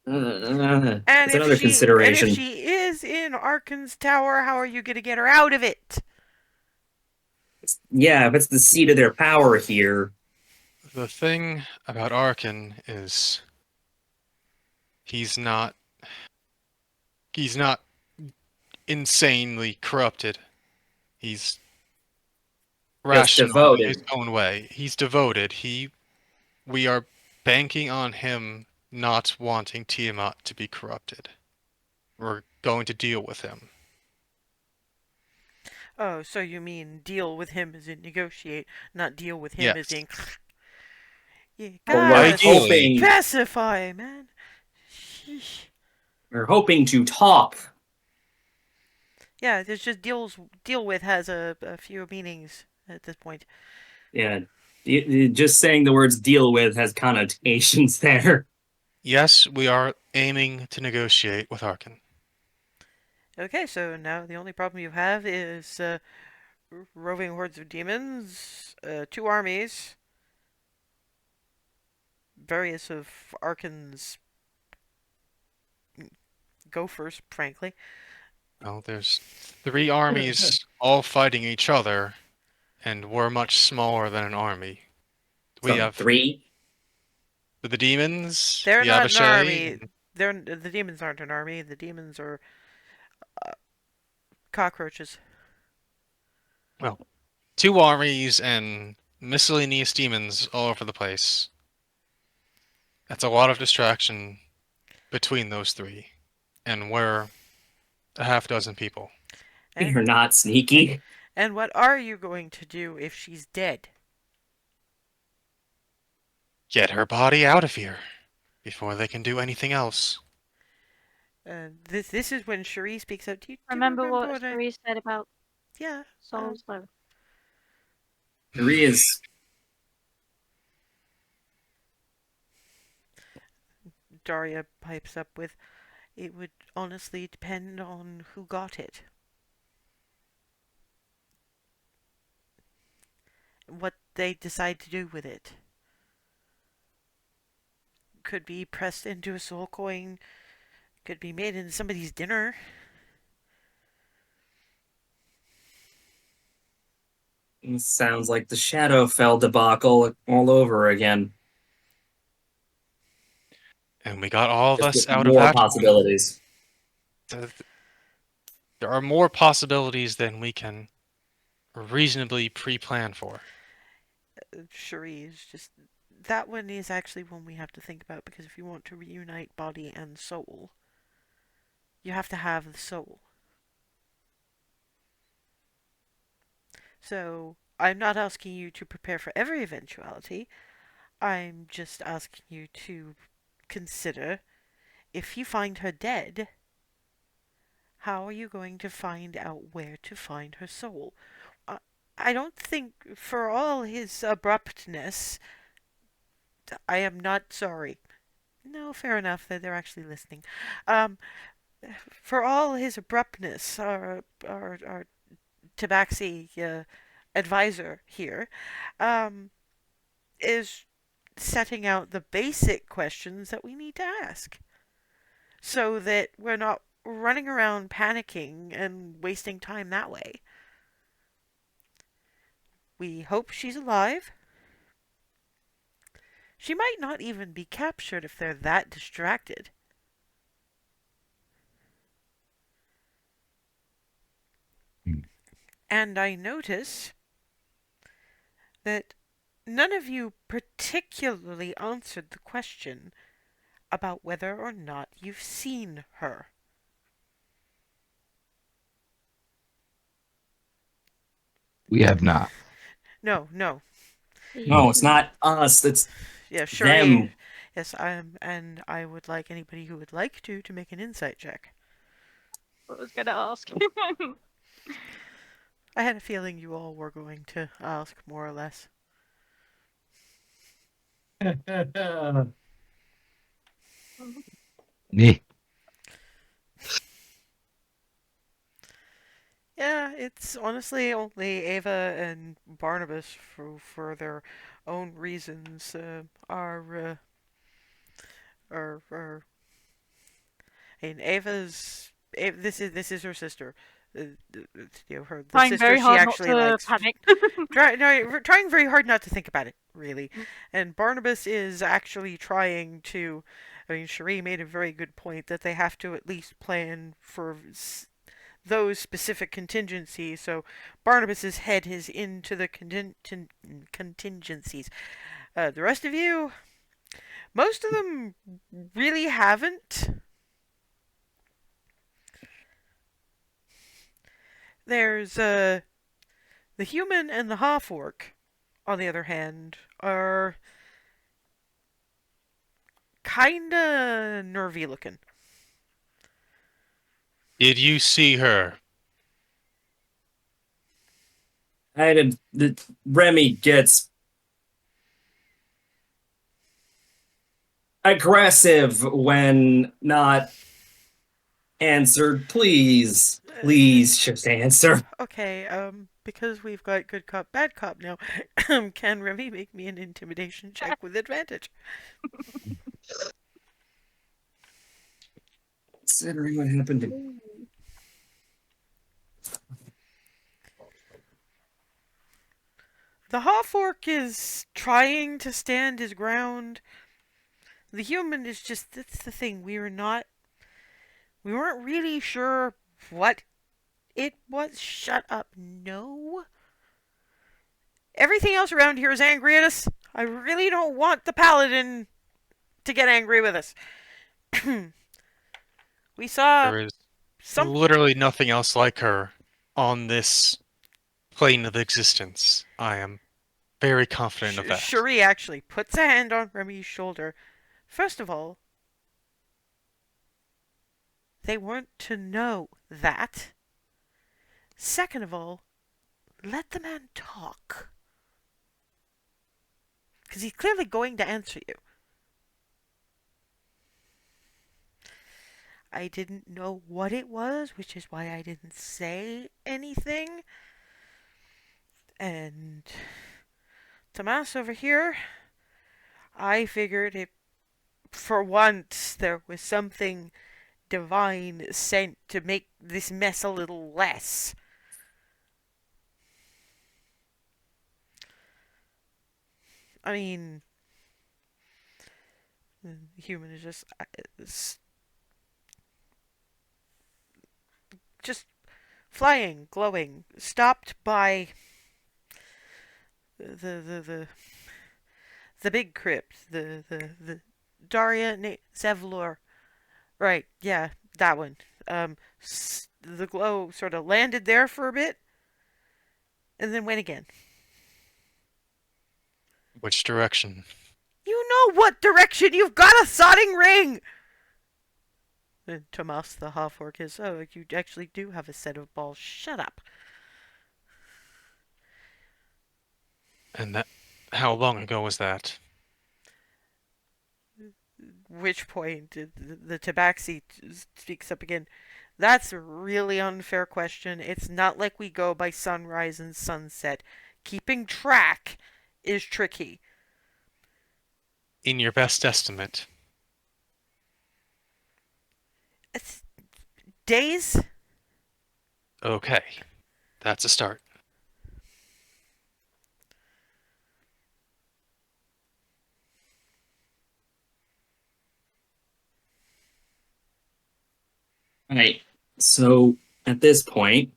And That's another if consideration. she is in Arkan's tower, how are you going to get her out of it? Yeah, if it's the seat of their power here. The thing about Arkin is he's not insanely corrupted. He's Just rational in his devoted. own way. He's devoted. We are banking on him not wanting Tiamat to be corrupted. We're going to deal with him. Oh, so you mean deal with him as in negotiate, not deal with him as Yes. in. You But gotta Ideally, specify, man. Sheesh. we're hoping to talk. Yeah, there's just deal with has a few meanings at this point. Yeah, just saying the words "deal with" has connotations there. yes, we are aiming to negotiate with Arkin. Okay, so now the only problem you have is roving hordes of demons, two armies, various of Arkan's gophers, frankly. Well, there's 3 armies all fighting each other, and we're much smaller than an army. We So have 3. the demons, They're the not an Abishai, army. and, The demons aren't an army. The demons are uh, cockroaches. well, 2 armies and miscellaneous demons all over the place. That's a lot of distraction between those 3, and we're a half dozen people. You're And not sneaky. and what are you going to do if she's dead? Get her body out of here before they can do anything else. This is when Cherie speaks up. Do you Remember remember what what I? Cerise said about Yeah. souls, though? Three is Daria pipes up with, it would honestly depend on who got it. What they decide to do with it. Could be pressed into a soul coin, could be made into somebody's dinner. sounds like the Shadowfell debacle all over again. And we got all of Just us with out of more that one. possibilities. There are more possibilities than we can reasonably pre-plan for. Cherie is just. That one is actually one we have to think about because if you want to reunite body and soul, you have to have the soul. So, I'm not asking you to prepare for every eventuality. I'm just asking you to consider if you find her dead, how are you going to find out where to find her soul? I don't think, for all his abruptness, I am not sorry. No, fair enough that they're actually listening. Um, for all his abruptness, our Tabaxi advisor here is setting out the basic questions that we need to ask so that we're not running around panicking and wasting time that way. We hope she's alive. She might not even be captured if they're that distracted. And I notice that none of you particularly answered the question about whether or not you've seen her. We have not. No, no. No, it's not us. It's Yeah, Cherie. them. Yes, and I would like anybody who would like to make an insight check. I was gonna ask. I had a feeling you all were going to ask more or less. Eh. Yeah, it's honestly only Ava and Barnabas for their own reasons are. And this is her sister. her the Trying sister very she hard not actually to likes. panic. Trying very hard not to think about it, really. And Barnabas is actually trying to. I mean, Cherie made a very good point that they have to at least plan for those specific contingencies. So Barnabas's head is into the contingencies. The rest of you, most of them really haven't. There's the human and the half orc, on the other hand, are kinda nervy looking. Did you see her? Remy gets aggressive when not answered. Please just answer. Okay, because we've got good cop, bad cop now, can Remy make me an intimidation check with advantage? Considering what happened to The half orc is trying to stand his ground. The human is just, that's the thing, we weren't really sure what it was. Shut up, no. Everything else around here is angry at us. I really don't want the paladin to get angry with us. We saw There is some. literally nothing else like her on this plane of existence. I am very confident of that. Cherie actually puts a hand on Remy's shoulder. First of all, they weren't to know that. Second of all, let the man talk. Because he's clearly going to answer you. I didn't know what it was, which is why I didn't say anything. And Tomas over here, I figured it, for once, there was something divine sent to make this mess a little less. I mean, the human is just flying, glowing, stopped by the big crypt, the Daria Zevlor. Right, yeah, that one. The glow sort of landed there for a bit, and then went again. Which direction? You know what direction! You've got a sodding ring! And Tomas the half orc is, oh, you actually do have a set of balls. Shut up. And that, how long ago was that? Which point the tabaxi speaks up again. That's a really unfair question. It's not like we go by sunrise and sunset. Keeping track is tricky. In your best estimate. It's days? Okay. That's a start. Right. So at this point,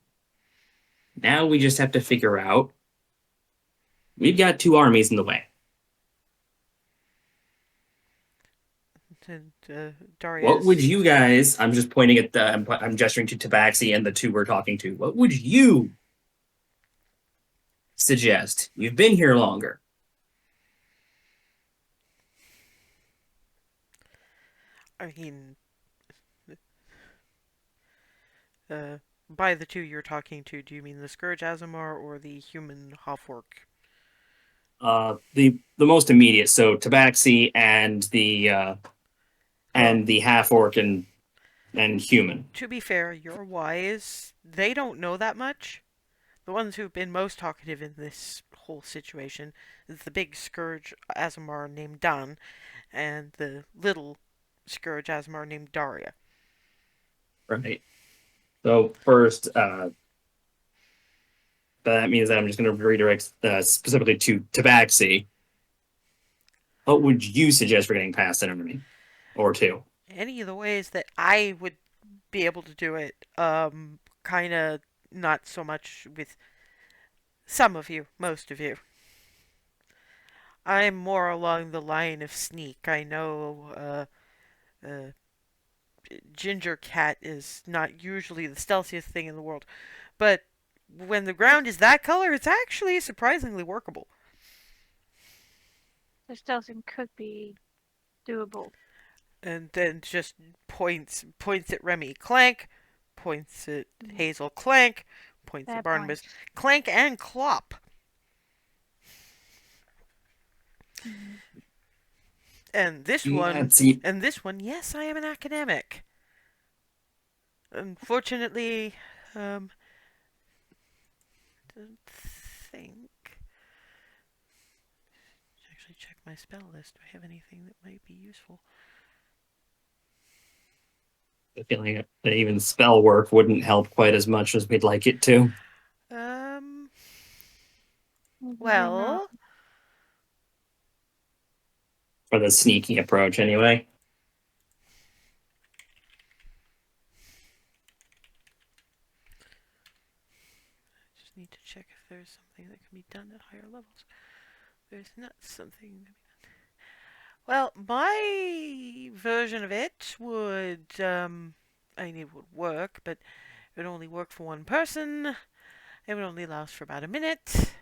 now we just have to figure out. We've got two armies in the way. And Darius. What would you guys? I'm just pointing at the. I'm gesturing to Tabaxi and the two we're talking to. What would you suggest? You've been here longer. I mean, by the two you're talking to, do you mean the Scourge Azamar or the human half-orc? The most immediate. So Tabaxi and the half orc and human. To be fair, you're wise. They don't know that much. The ones who've been most talkative in this whole situation is the big Scourge Azamar named Dan, and the little Scourge Azamar named Daria. Right. So first, that means that I'm just going to redirect specifically to Tabaxi. What would you suggest for getting past an enemy or two? Any of the ways that I would be able to do it, kind of not so much with some of you, most of you. I'm more along the line of sneak. I know Ginger Cat is not usually the stealthiest thing in the world, but when the ground is that color, it's actually surprisingly workable. The stealthing could be doable. And then just points at Remy, clank, points at Hazel, clank, points Fair at Barnabas, point. clank and clop. Mhm. And this Yeah, one, see, yes, I am an academic. Unfortunately, don't think. Actually, check my spell list. Do I have anything that might be useful? the feeling that even spell work wouldn't help quite as much as we'd like it to Um, Maybe not. well, for the sneaking approach, anyway. just need to check if there's something that can be done at higher levels. There's not something. Well, my version of it would, I mean, it would work, but it would only work for one person. It would only last for about a minute.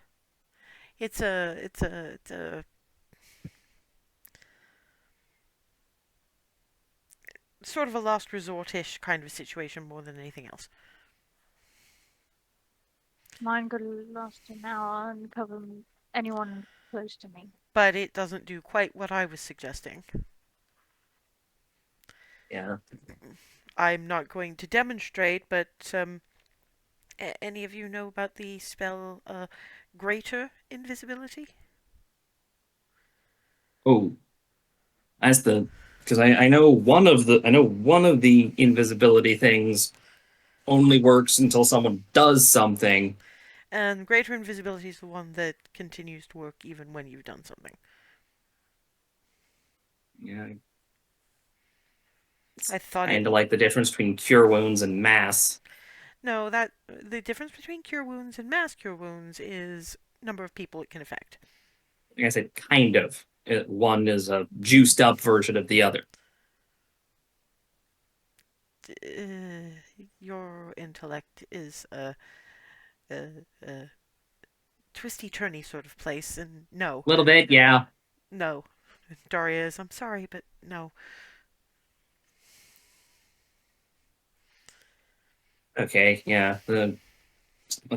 It's a sort of a last resort-ish kind of situation more than anything else. Mine could last an hour and cover anyone close to me. But it doesn't do quite what I was suggesting. Yeah. I'm not going to demonstrate, but any of you know about the spell Greater Invisibility? Oh, that's the because I know one of the invisibility things only works until someone does something. And Greater Invisibility is the one that continues to work even when you've done something. Yeah, I thought it. kind of like the difference between cure wounds and mass. No, that the difference between cure wounds and mass cure wounds is number of people it can affect. Like I said, kind of. One is a juiced up version of the other. Your intellect is a twisty turny sort of place, and no, A little bit, yeah. no, Daria is. I'm sorry, but no. Okay, yeah. Let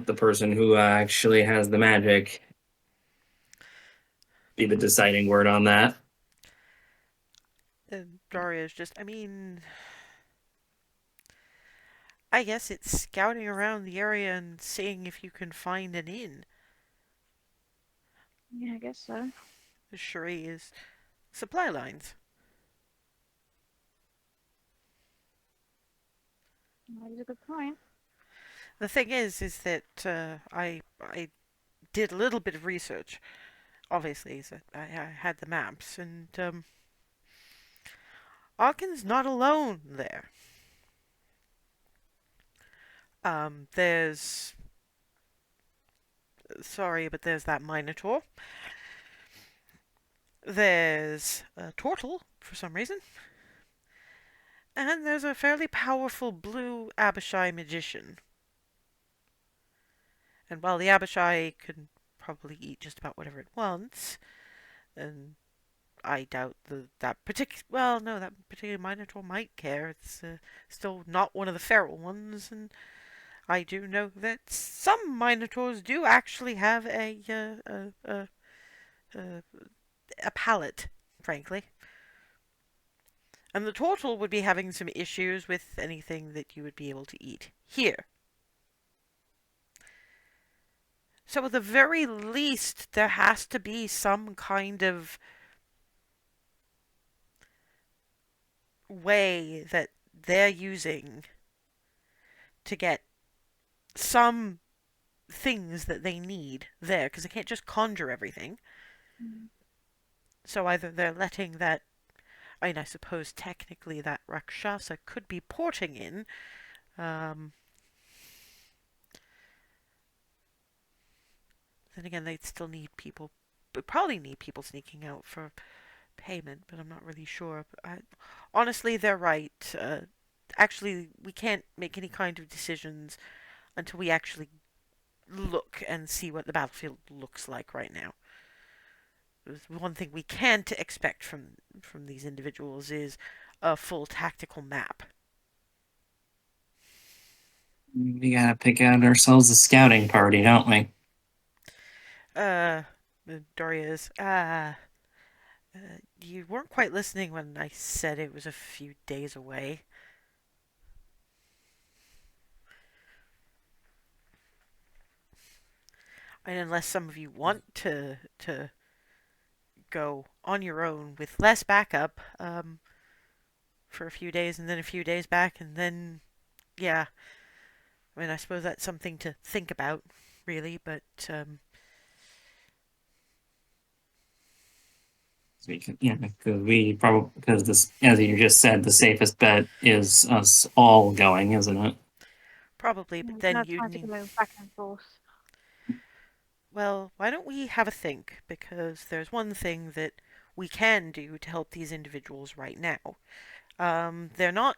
the person who actually has the magic be the deciding word on that. Daria is just. I mean, I guess it's scouting around the area and seeing if you can find an inn. Yeah, I guess so. The Cherie is supply lines. That is a good point. The thing is that I did a little bit of research. Obviously, so I had the maps, and Arkin's not alone there. There's sorry, but there's that Minotaur. There's a Tortle for some reason, and there's a fairly powerful blue Abishai magician. And while the Abishai can probably eat just about whatever it wants, and I doubt that particular. Well, no, that particular Minotaur might care. It's still not one of the feral ones, and I do know that some Minotaurs do actually have a palate, frankly. And the Tortle would be having some issues with anything that you would be able to eat here. So at the very least, there has to be some kind of way that they're using to get some things that they need there, because they can't just conjure everything. Mm. So either they're letting that, I mean, I suppose technically that Rakshasa could be porting in. Um, then again, they'd still need people, but probably need people sneaking out for payment, but I'm not really sure. Honestly, they're right. Actually, we can't make any kind of decisions until we actually look and see what the battlefield looks like right now. One thing we can't expect from these individuals is a full tactical map. We gotta pick out ourselves a scouting party, don't we? Uh, Doria's. You weren't quite listening when I said it was a few days away. And unless some of you want to go on your own with less backup, for a few days and then a few days back and then, yeah. I mean, I suppose that's something to think about, really, but Because this, as you just said, the safest bet is us all going, isn't it? probably. Yeah, But there's then no you'd time to need. go back and forth. Well, why don't we have a think? Because there's one thing that we can do to help these individuals right now. They're not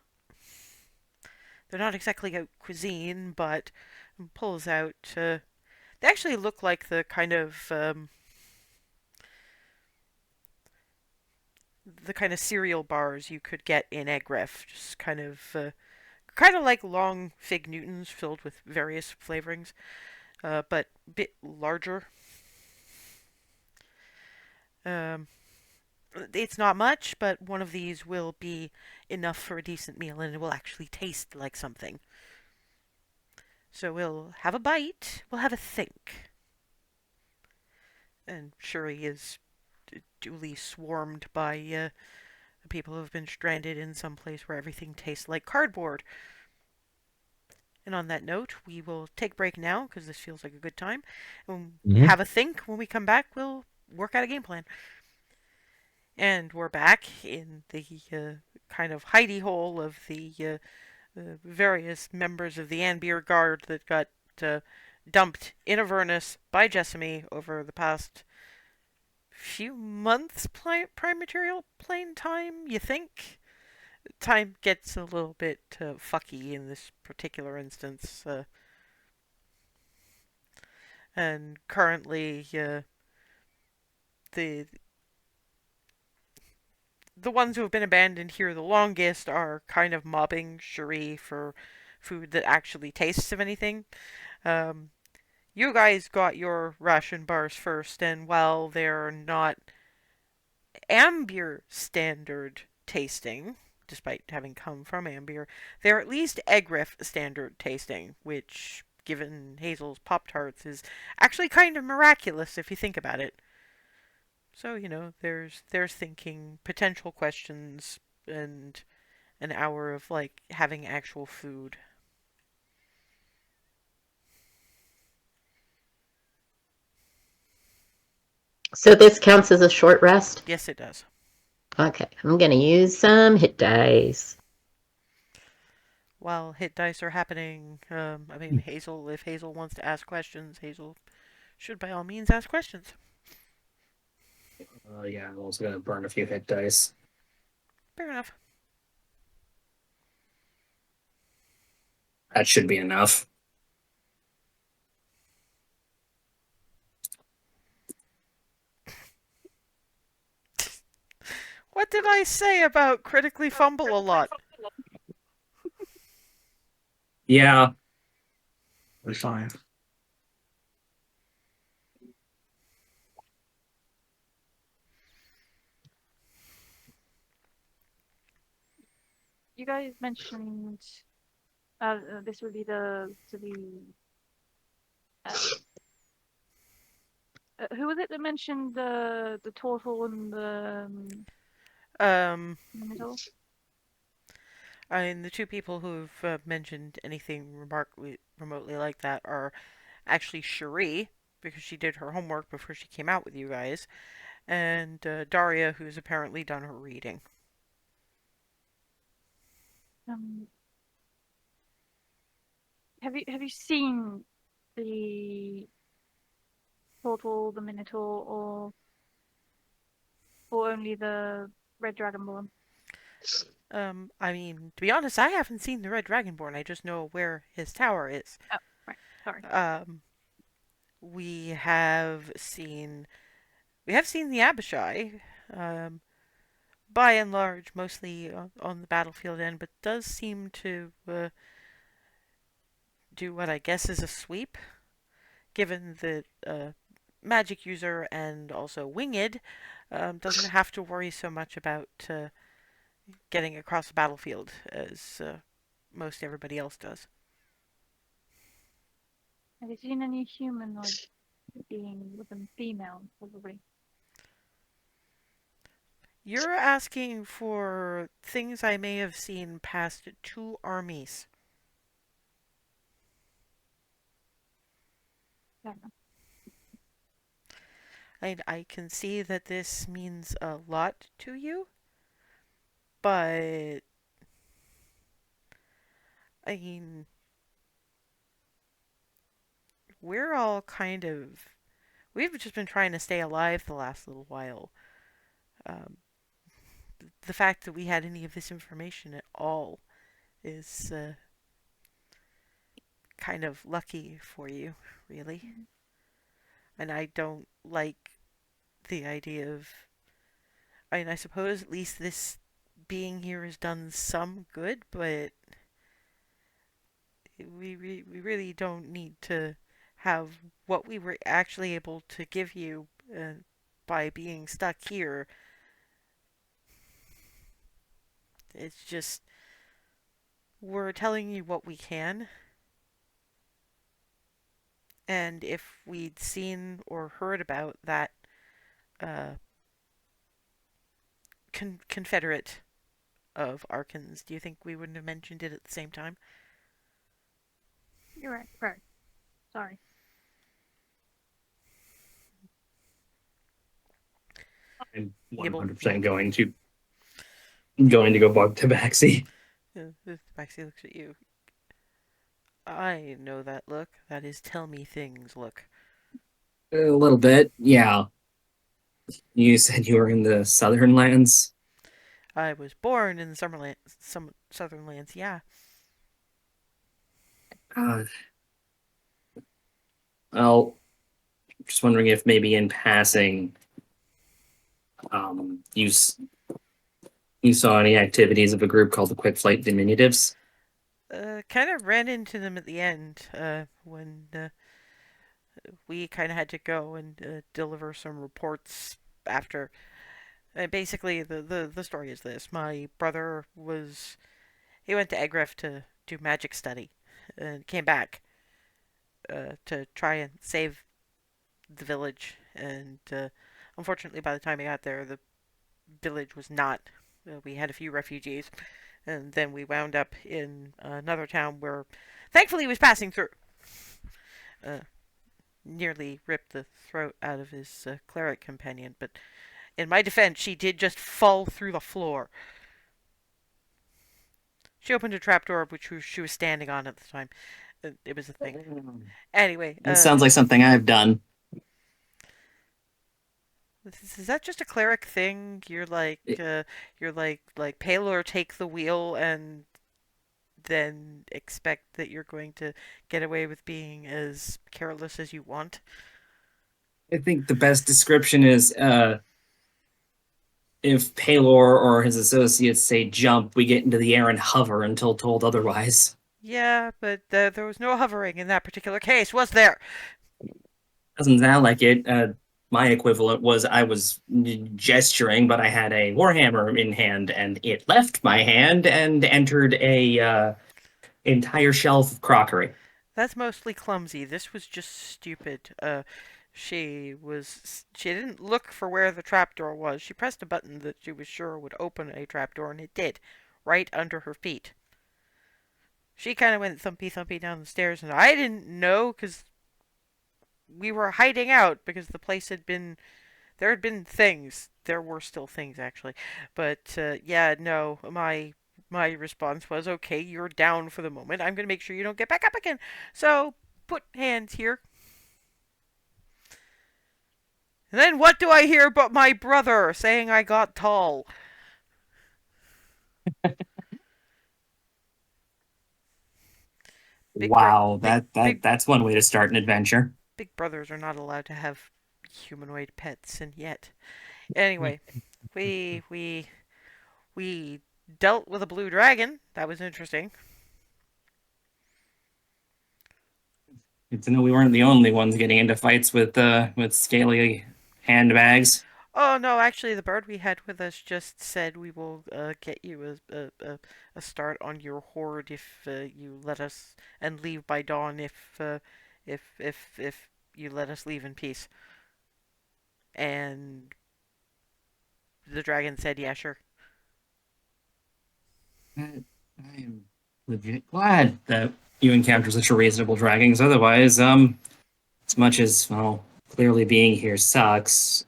exactly out cuisine, but pulls out. They actually look like the kind of cereal bars you could get in Eggref, just kind of like long fig Newtons filled with various flavorings, but a bit larger. Um, it's not much, but one of these will be enough for a decent meal, and it will actually taste like something. So we'll have a bite, we'll have a think. And Shuri is duly swarmed by people who have been stranded in some place where everything tastes like cardboard. And on that note, we will take a break now because this feels like a good time. And Mhm. have a think. When we come back, we'll work out a game plan. And we're back in the kind of hidey hole of the various members of the Anbir Guard that got uh, dumped in Avernus by Jessamy over the past few months. Prime material plane time, you think? Time gets a little bit fucky in this particular instance. And currently, the the ones who have been abandoned here the longest are kind of mobbing Cherie for food that actually tastes of anything. Um, you guys got your ration bars first, and while they're not Ambir standard tasting, despite having come from Ambir, they're at least Eggrif standard tasting, which, given Hazel's Pop Tarts, is actually kind of miraculous if you think about it. So, there's thinking, potential questions, and an hour of like having actual food. So this counts as a short rest? Yes, it does. Okay, I'm gonna use some hit dice. While hit dice are happening, I mean, if Hazel wants to ask questions, Hazel should by all means ask questions. Yeah, I'm also gonna burn a few hit dice. Fair enough. That should be enough. What did I say about critically fumble a lot? Yeah, We're fine. You guys mentioned this would be uh, who was it that mentioned the turtle and the Um, in the middle? I mean, the two people who've mentioned anything remotely like that are actually Cherie, because she did her homework before she came out with you guys, and Daria, who's apparently done her reading. Um, have you seen the portal, the Minotaur, or only the Red Dragonborn? I mean, to be honest, I haven't seen the Red Dragonborn. I just know where his tower is. Oh, right. Sorry. Um, we have seen the Abishai, um, by and large, mostly on the battlefield end, but does seem to do what I guess is a sweep, given that magic user and also winged doesn't have to worry so much about getting across the battlefield as most everybody else does. Have you seen any humanoid being with a female, probably? You're asking for things I may have seen past two armies. Yeah. I can see that this means a lot to you, but I mean, we're all kind of. We've just been trying to stay alive the last little while. Um, the fact that we had any of this information at all is kind of lucky for you, really. And I don't like the idea of. I mean, I suppose at least this being here has done some good, but we really don't need to have what we were actually able to give you by being stuck here. It's just we're telling you what we can, and if we'd seen or heard about that uh, Confederate of Arkans, do you think we wouldn't have mentioned it at the same time? You're right. Right. Sorry. I'm Nibble. 100% going to go bug Tabaxi. Maxie looks at you. I know that look. That is tell me things look. A little bit, yeah. You said you were in the southern lands. I was born in the some southern lands, yeah. Uh, well, just wondering if maybe in passing, um, you s- you saw any activities of a group called the Quick Flight Diminutives. Kind of ran into them at the end, when we kind of had to go and deliver some reports after. Basically, the story is this: my brother he went to Egref to do magic study, and came back to try and save the village. And unfortunately, by the time he got there, the village was not. We had a few refugees, and then we wound up in another town where, thankfully, he was passing through. Uh, Nearly ripped the throat out of his cleric companion, but in my defense, she did just fall through the floor. She opened a trapdoor, which she was standing on at the time. It was a thing. Anyway, This sounds like something I've done. is that just a cleric thing? You're like Paler take the wheel and then expect that you're going to get away with being as careless as you want. I think the best description is if Palor or his associates say jump, we get into the air and hover until told otherwise. Yeah, but there was no hovering in that particular case, was there? Doesn't sound like it. My equivalent was I was gesturing, but I had a warhammer in hand, and it left my hand and entered a entire shelf of crockery. That's mostly clumsy. This was just stupid. She didn't look for where the trapdoor was. She pressed a button that she was sure would open a trapdoor, and it did, right under her feet. She kind of went thumpy thumpy down the stairs, and I didn't know because we were hiding out because the place had been. There had been things. There were still things actually, but yeah, no. My response was, okay, you're down for the moment. I'm gonna make sure you don't get back up again. So put hands here. And then what do I hear but my brother saying I got tall? Big bro, Wow, big big that's one way to start an adventure. big brothers are not allowed to have humanoid pets, and yet. Anyway, we we we dealt with a blue dragon. That was interesting. Good to know we weren't the only ones getting into fights with scaly handbags. Oh no, actually, the bird we had with us just said we will get you a start on your horde if you let us, and leave by dawn if you let us leave in peace. And the dragon said, "Yeah, sure." I am legit glad that you encountered such a reasonable dragon, 'cause otherwise, as much as, well, clearly being here sucks,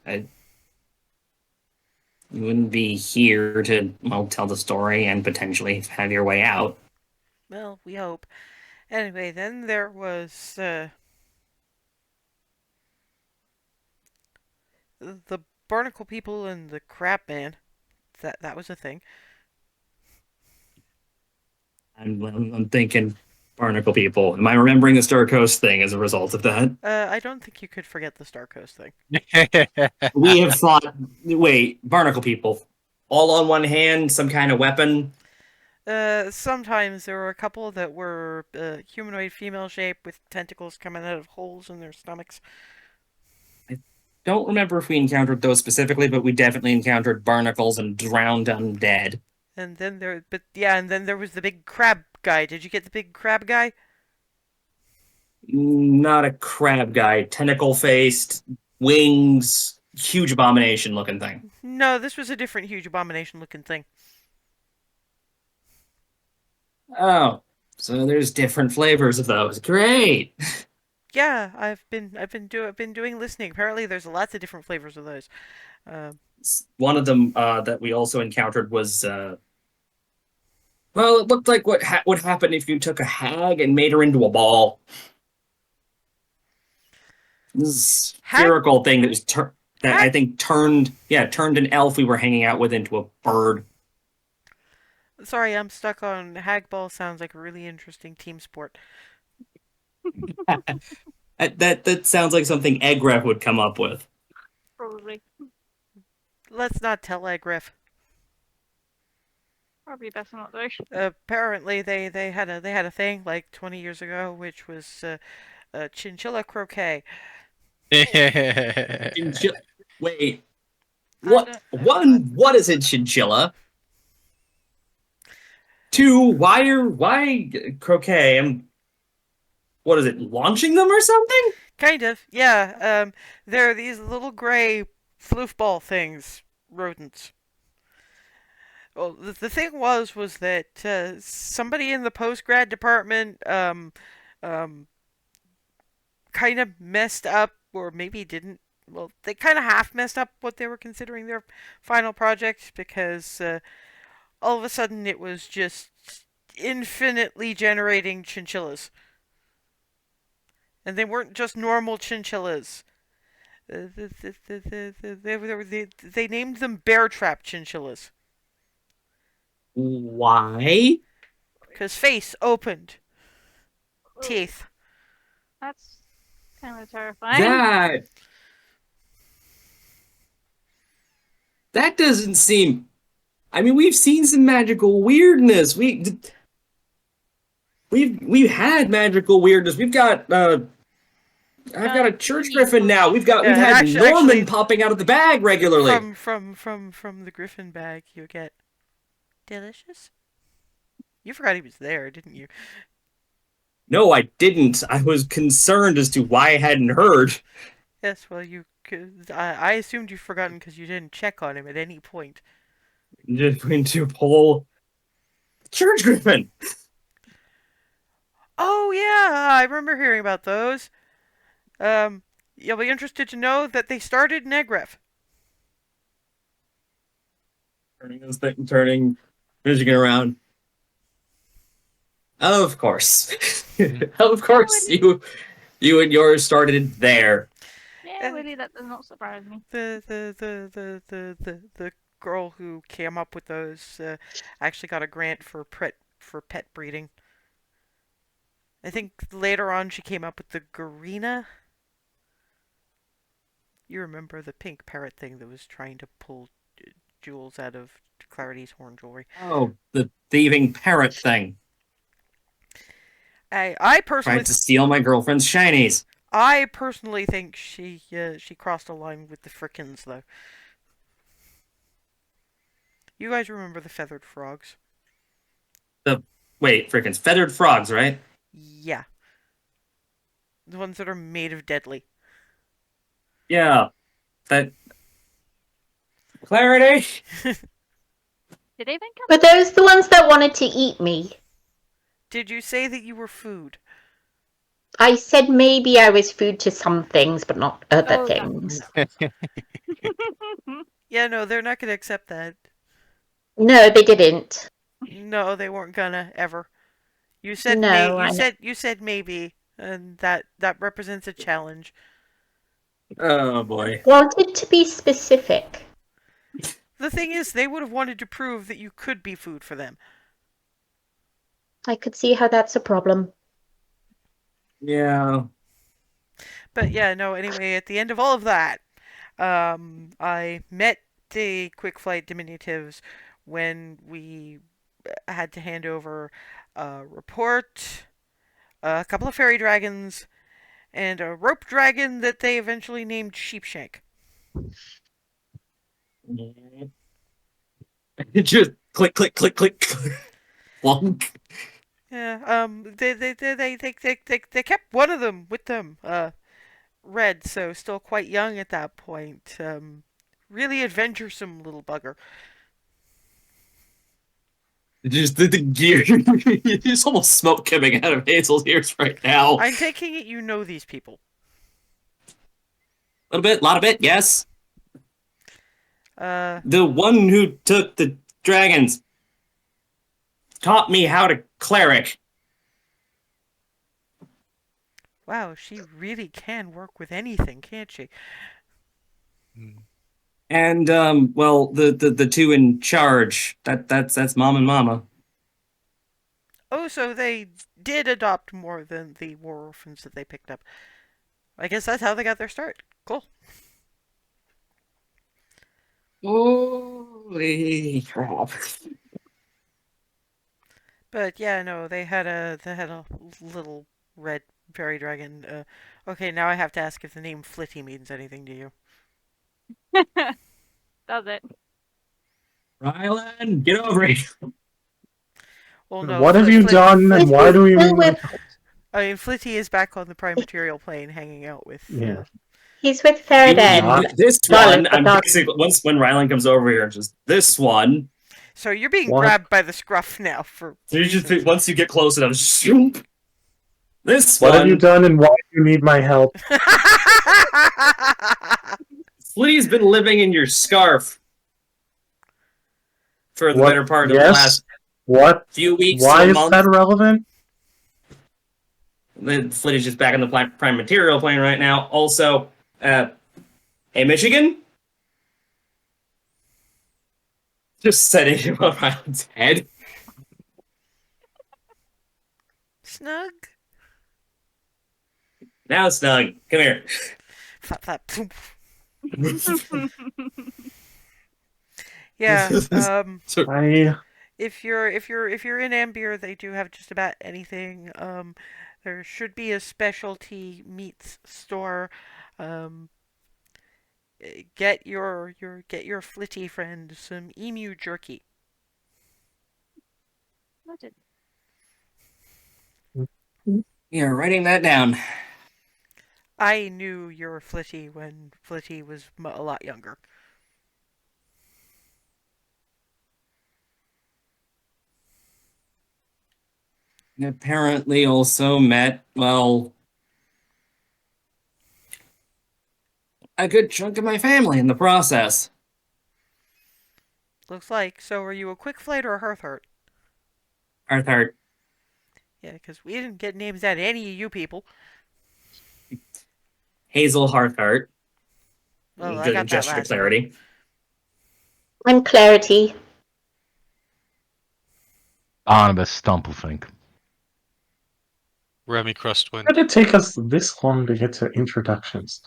you wouldn't be here to, well, tell the story and potentially have your way out. Well, we hope. Anyway, then there was the barnacle people and the crab man. That was a thing. I'm thinking barnacle people. Am I remembering the Star Coast thing as a result of that? I don't think you could forget the Star Coast thing. We have thought, wait, barnacle people, all on one hand, some kind of weapon. Sometimes there were a couple that were humanoid female shape with tentacles coming out of holes in their stomachs. Don't remember if we encountered those specifically, but we definitely encountered barnacles and drowned undead. And then there was the big crab guy. Did you get the big crab guy? Not a crab guy, tentacle faced, wings, huge abomination looking thing. No, this was a different huge abomination looking thing. Oh, so there's different flavors of those. Great. Yeah, I've been doing listening. Apparently, there's lots of different flavors of those. Uh, One of them that we also encountered was well, it looked like what would happen if you took a hag and made her into a ball. This hag, spherical thing that was that I hag. think turned an elf we were hanging out with into a bird. Sorry, I'm stuck on hagball. Sounds like a really interesting team sport. That sounds like something Egref would come up with. Probably. Let's not tell Egriff. Probably better not though. Apparently, they had a thing like 20 years ago, which was chinchilla croquet. Wait, I what? don't- One, what is a chinchilla? Two, why croquet? What is it? Launching them or something? Kind of, yeah. There are these little gray floofball things, rodents. Well, the thing was that somebody in the post grad department um, kind of messed up, or maybe didn't. Well, they kind of half messed up what they were considering their final project because all of a sudden it was just infinitely generating chinchillas. And they weren't just normal chinchillas. They named them bear trap chinchillas. Why? Because face opened. Teeth. That's kind of terrifying. That doesn't seem. I mean, we've seen some magical weirdness. We've had magical weirdness. We've got I've got a church griffin now. We've had Norman popping out of the bag regularly. From the griffin bag, you get delicious. You forgot he was there, didn't you? No, I didn't. I was concerned as to why I hadn't heard. Yes, well, I assumed you'd forgotten because you didn't check on him at any point. Just going to pull church griffin. Oh yeah, I remember hearing about those. You'll be interested to know that they started in Egref. Turning this thing, turning, Michigan around. Of course, of Yeah, course, you and yours started there. Yeah, Uh, really, that does not surprise me. the girl who came up with those actually got a grant for pet breeding. I think later on she came up with the Garena. You remember the pink parrot thing that was trying to pull jewels out of Clarity's horn jewelry. Oh, the thieving parrot thing. I personally Tried to steal my girlfriend's shinies. I personally think she crossed a line with the Frickens though. You guys remember the feathered frogs? The wait, freaking feathered frogs, right? Yeah, the ones that are made of deadly. Yeah, that Clarity. Did they even come? Were those the ones that wanted to eat me? Did you say that you were food? I said maybe I was food to some things, but not other Oh, things. Yeah, no, they're not gonna accept that. No, they didn't. No, they weren't gonna ever. You said No, I know. you said maybe, and that represents a challenge. Oh boy. Wanted to be specific. The thing is, they would have wanted to prove that you could be food for them. I could see how that's a problem. Yeah. But yeah, no. Anyway, at the end of all of that, I met the quick flight diminutives when we had to hand over a report, a couple of fairy dragons, and a rope dragon that they eventually named Sheepshank. Just click, click, click, click. Plunk. Yeah, they kept one of them with them, Red, so still quite young at that point. Really adventuresome little bugger. Just the gear. There's almost smoke coming out of Hazel's ears right now. I'm taking it you know these people. A little bit, a lot of it, yes. Uh, The one who took the dragons taught me how to cleric. wow, she really can work with anything, can't she? And well, the two in charge. That's Mom and Mama. Oh, so they did adopt more than the war orphans that they picked up. I guess that's how they got their start. Cool. Holy crap. But yeah, no, they had a little red fairy dragon. Okay, now I have to ask if the name Flitty means anything to you. Does it? Rylan, get over it. Well, no. What have you done, and Is why he do we still need with? I mean, Flitty is back on the prime material plane, hanging out with. Yeah. He's with Faraday. This Darling, one, I'm dog. basically once when Rylan comes over here, just this one. So you're being What? grabbed by the scruff now for. So you just reasons. once you get close enough, shoop. This What have you one. done, and why do you need my help? Flitty's been living in your scarf for the What? better part of the Yes? last What? few weeks Why to a is month. that relevant? Then Flitty's just back in the prime material plane right now. Also, hey, Michigan? Just setting him on Rylan's head. Snug. Now, Snug, come here. Flap flap. Poof. Yeah. I If you're in Anbir, they do have just about anything. There should be a specialty meats store. Um, get your Flitty friend some emu jerky. Noted. You're writing that down. I knew your Flitty when Flitty was a lot younger. apparently also met, well, a good chunk of my family in the process. Looks like. So are you a quick flight or a hearth heart? Arthur, Yeah, because we didn't get names out of any of you people. Hazel Hearthheart, Well, I got that gesture to last bit. clarity. I'm Clarity. Barnabas Stumplefink. Remy Crustwind. Why did it take us this long to get to introductions?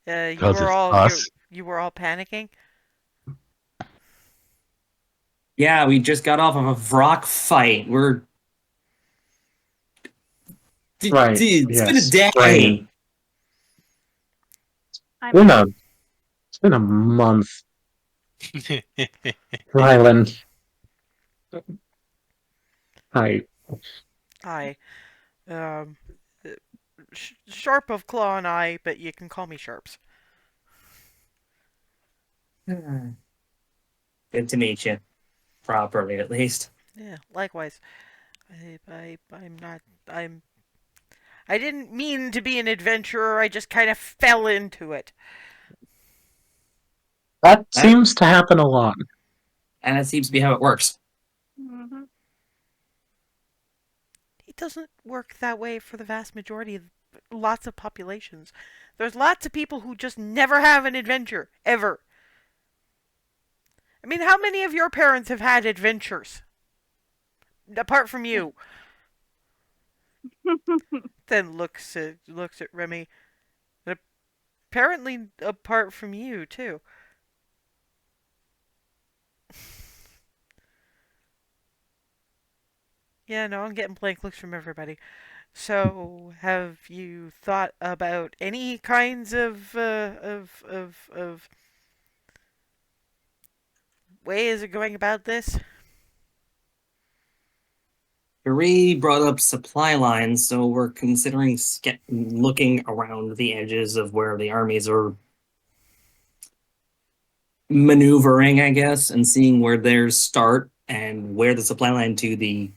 You Because were it's all us. you were all panicking. Yeah, we just got off of a Vrock fight. Right. It's been a Yes. day. Brain. I'm Been a, it's been a month, Rylan. Hi. I, um, sharp of claw and eye, but you can call me Sharps. Good to meet you. Properly, at least. Yeah, likewise. I'm not. I didn't mean to be an adventurer. I just kind of fell into it. That That, seems to happen a lot. and that seems to be how it works. hmm It doesn't work that way for the vast majority of lots of populations. There's lots of people who just never have an adventure ever. I mean, how many of your parents have had adventures apart from you? Then looks at Remy. Apparently, apart from you too. Yeah, no, I'm getting blank looks from everybody. So, have you thought about any kinds of ways of going about this? Marie brought up supply lines, so we're considering looking around the edges of where the armies are maneuvering, I guess, and seeing where theirs start and where the supply line to the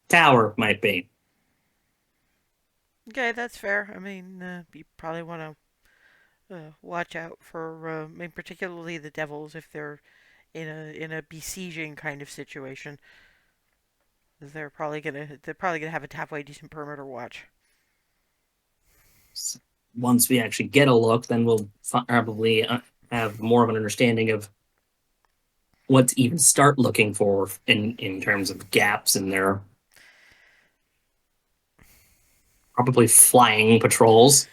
tower might be. Okay, that's fair. I mean, you probably want to watch out for, I mean, particularly the devils if they're in a besieging kind of situation. They're probably gonna have a halfway decent perimeter watch. Once we actually get a look, then we'll probably have more of an understanding of what to even start looking for in terms of gaps in their probably flying patrols.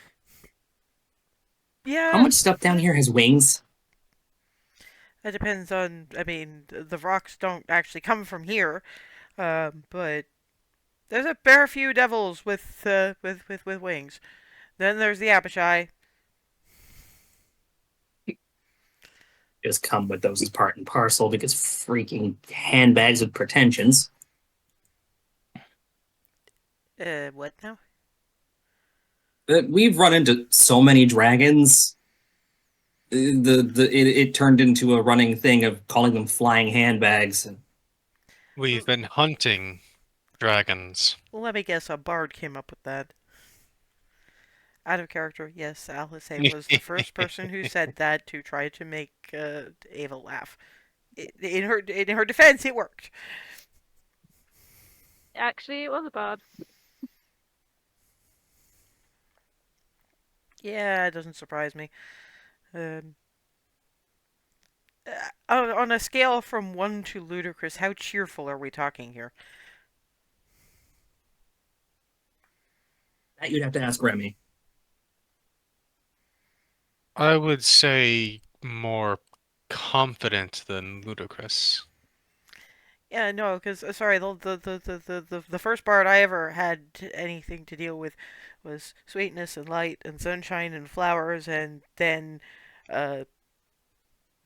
How Yeah, much stuff down here has wings? that depends on. I mean, the rocks don't actually come from here, but there's a fair few devils with wings. Then there's the Abishai. Just come with those as part and parcel because freaking handbags with pretensions. What now? We've run into so many dragons. It turned into a running thing of calling them flying handbags. We've been hunting dragons. Let me guess. A bard came up with that. Out of character, yes. Alice was the first person who said that to try to make Ava laugh. In her defense, it worked. Actually, it was a bard. Yeah, it doesn't surprise me. Um, on a scale from 1 to ludicrous, how cheerful are we talking here? That you'd have to ask Remy. I would say more confident than ludicrous. Yeah, no, because sorry, the first bard I ever had anything to deal with was sweetness and light and sunshine and flowers, and then uh,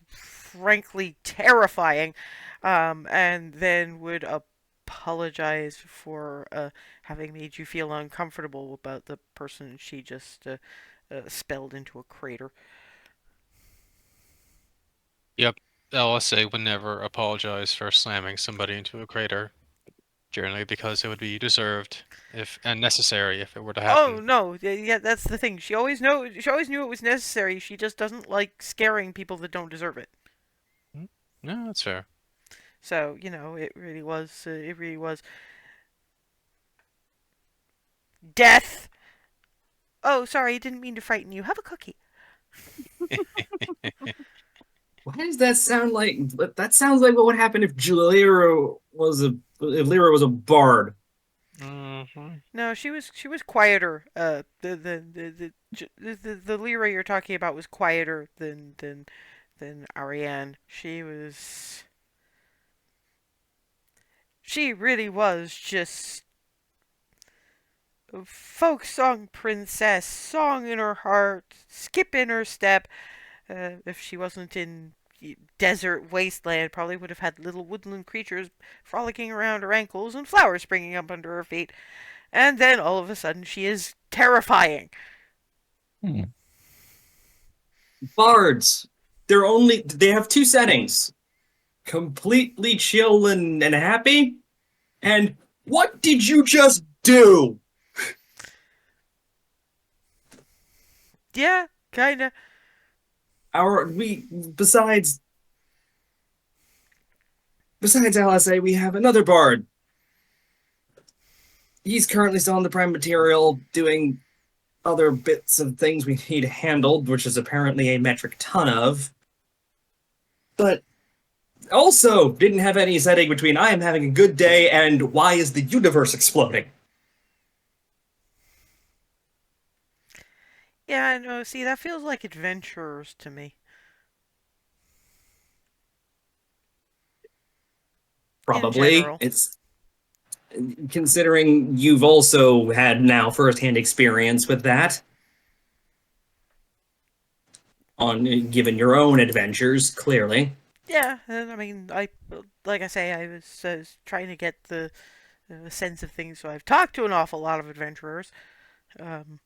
frankly terrifying, and then would apologize for having made you feel uncomfortable about the person she just spelled into a crater. Yep, LSA would never apologize for slamming somebody into a crater. generally because it would be deserved if and necessary if it were to Oh happen. no, yeah, that's the thing. She always knew it was necessary. She just doesn't like scaring people that don't deserve it. Hmm? No, that's fair. So it really was death. Oh, sorry, I didn't mean to frighten you. Have a cookie. Why does that sound like? That sounds like what would happen if Lyra was a bard. Hmm. No, she was quieter. The Lyra you're talking about was quieter than Ariane. She really was just a folk song princess, song in her heart, skip in her step. If she wasn't in desert wasteland, probably would have had little woodland creatures frolicking around her ankles and flowers springing up under her feet. And then all of a sudden she is terrifying. Hmm. Bards. They have two settings: completely chill and happy, and what did you just do? Yeah, kinda. Our we besides LSA, we have another bard. He's currently still on the prime material, doing other bits of things we need handled, which is apparently a metric ton of. But also didn't have any setting between I am having a good day and why is the universe exploding? Yeah, I know. See, that feels like adventurers to me. In Probably. general. It's considering you've also had now firsthand experience with that on given your own adventures, clearly. Yeah, and I mean, like I say, I was trying to get the sense of things, so I've talked to an awful lot of adventurers. Um,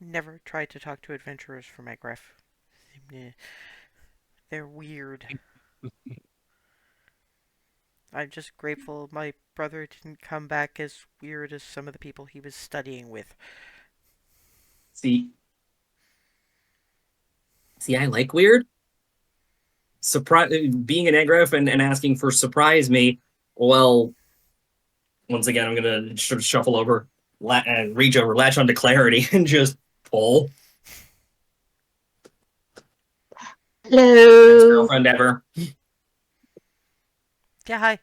Never tried to talk to adventurers for my graph. They're weird. I'm just grateful my brother didn't come back as weird as some of the people he was studying with. See, I like weird. Surprise, being an Egref and asking for surprise me. Well, once again, I'm gonna sort of shuffle over, reach over, latch onto clarity, and just pull. Best Hello. girlfriend ever. Yeah, hi.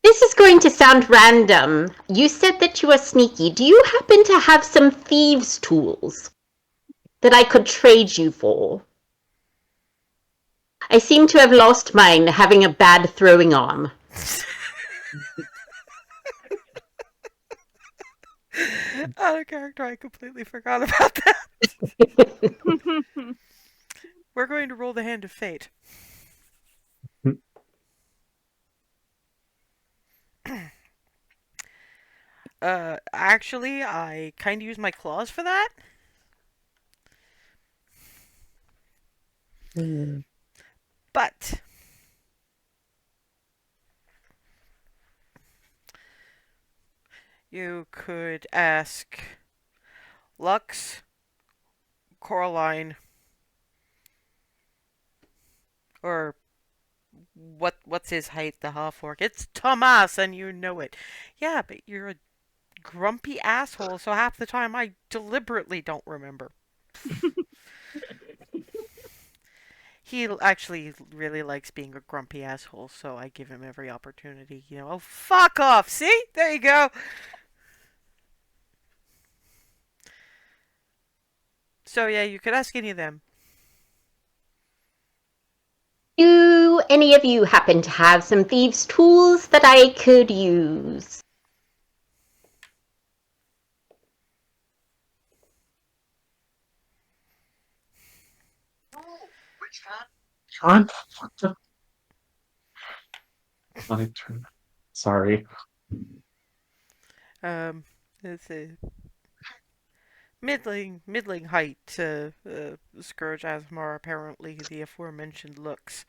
This is going to sound random. You said that you are sneaky. Do you happen to have some thieves' tools that I could trade you for? I seem to have lost mine having a bad throwing arm. Out of character, I completely forgot about that. We're going to roll the hand of fate. Actually, I kind of use my claws for that. But you could ask Lux, Coraline, or what's his height, the half orc? It's Tomas, and you know it. Yeah, but you're a grumpy asshole, so half the time I deliberately don't remember. He actually really likes being a grumpy asshole, so I give him every opportunity. Oh, fuck off! See? There you go! So, yeah, you could ask any of them. Do any of you happen to have some thieves' tools that I could use? John, what the? My turn. Sorry. It's a middling height, Scourge Asmar, apparently the aforementioned looks.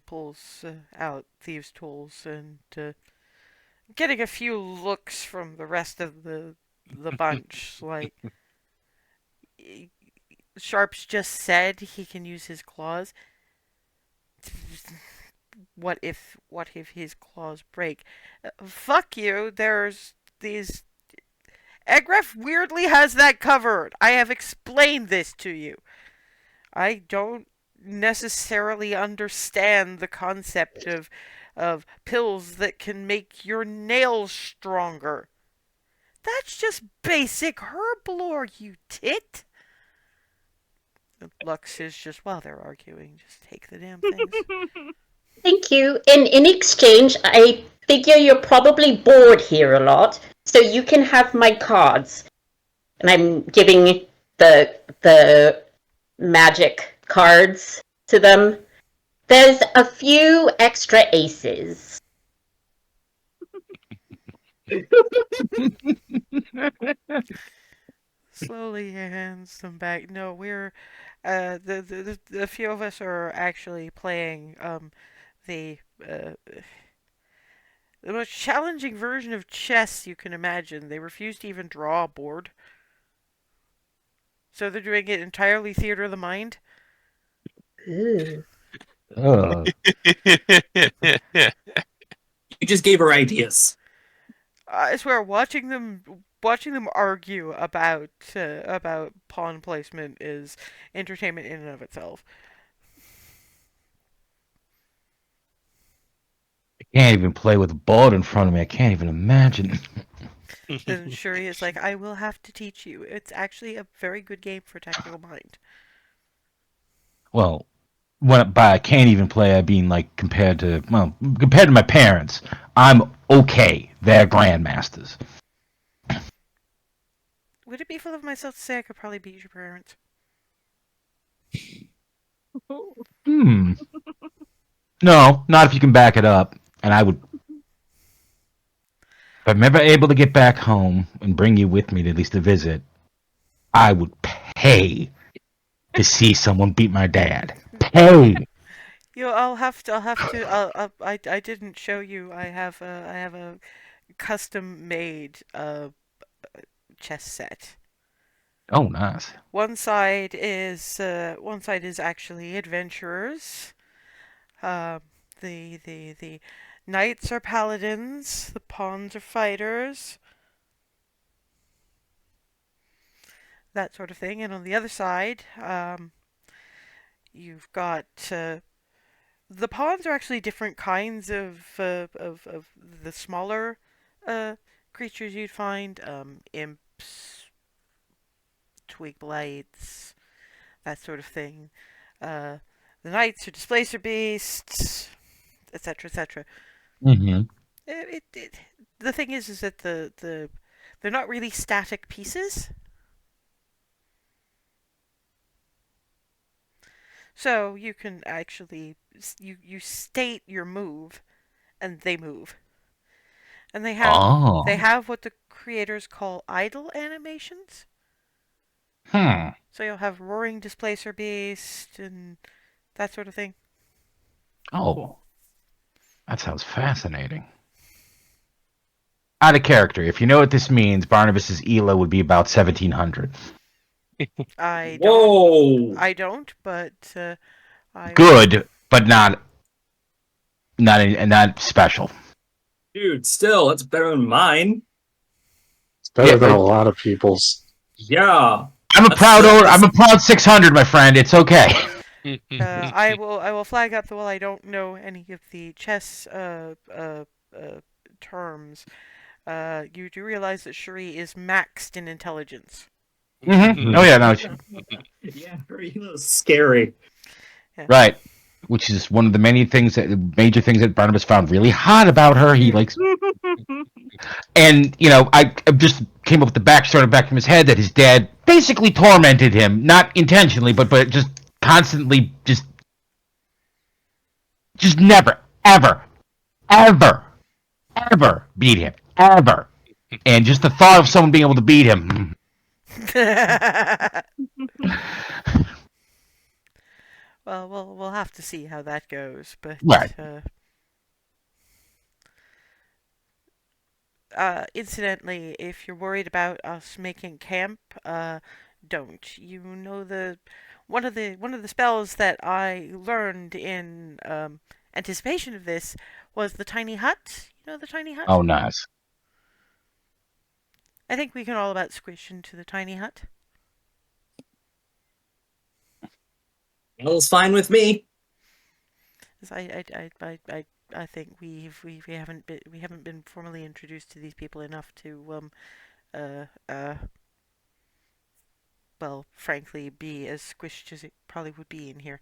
pulls out thieves' tools and getting a few looks from the rest of the bunch. Like Sharp's just said he can use his claws. What if his claws break? Fuck you. There's these. Egref weirdly has that covered. I have explained this to you. I don't necessarily understand the concept of pills that can make your nails stronger. That's just basic herb lore, you tit. Lux is just, while they're arguing, just take the damn things. Thank you. In exchange, I figure you're probably bored here a lot, so you can have my cards. And I'm giving the magic cards to them. There's a few extra aces. Slowly hands them back. No, we're the few of us are actually playing the the most challenging version of chess you can imagine. They refuse to even draw a board. So they're doing it entirely theater of the mind. Ooh. Ugh. You just gave her ideas. I swear, watching them argue about pawn placement is entertainment in and of itself. I can't even play with a board in front of me. I can't even imagine. Then Shuri is like, I will have to teach you. It's actually a very good game for tactical mind. Well, by I can't even play, I mean like compared to my parents, I'm okay. They're grandmasters. Would it be full of myself to say I could probably beat your parents? No, not if you can back it up. And I would, if I'm ever able to get back home and bring you with me to at least a visit, I would pay to see someone beat my dad. Pay. I'll have to. I didn't show you. I have a custom made chess set. Oh, nice. One side is actually adventurers. The knights are paladins. The pawns are fighters. That sort of thing. And on the other side, you've got the pawns are actually different kinds of the smaller creatures you'd find. Imps, twig blights, that sort of thing. The knights are displacer beasts, etc., etc. Mm-hmm. The thing is that they're not really static pieces. So you can actually you state your move, and they move, and they have what the creators call idle animations. So you'll have roaring displacer beast and that sort of thing. Oh, that sounds fascinating. Out of character, if you know what this means, Barnabas's ELA would be about 1700. I Whoa! don't, but Good, but not special. Dude, still, that's better than mine. It's better Yeah, than but- a lot of people's. Yeah. I'm a That's proud the- I'm a proud 600, my friend. It's okay. I will flag up that while I don't know any of the chess terms, you do realize that Shuri is maxed in intelligence. Mm-hmm. Oh yeah, no, Yeah, scary. right. Which is one of the major things that Barnabas found really hot about her. He likes, and I just came up with the backstory back from his head that his dad basically tormented him, not intentionally, but just constantly, just never, ever, ever, ever beat him, ever. And just the thought of someone being able to beat him. Well, we'll have to see how that goes, but Right. incidentally, if you're worried about us making camp, don't. You know the one of the spells that I learned in anticipation of this was the tiny hut. You know the tiny hut? Oh, nice. I think we can all about squish into the tiny hut. It's fine with me. 'Cause I think we haven't been formally introduced to these people enough to uh uh well, frankly, be as squished as it probably would be in here.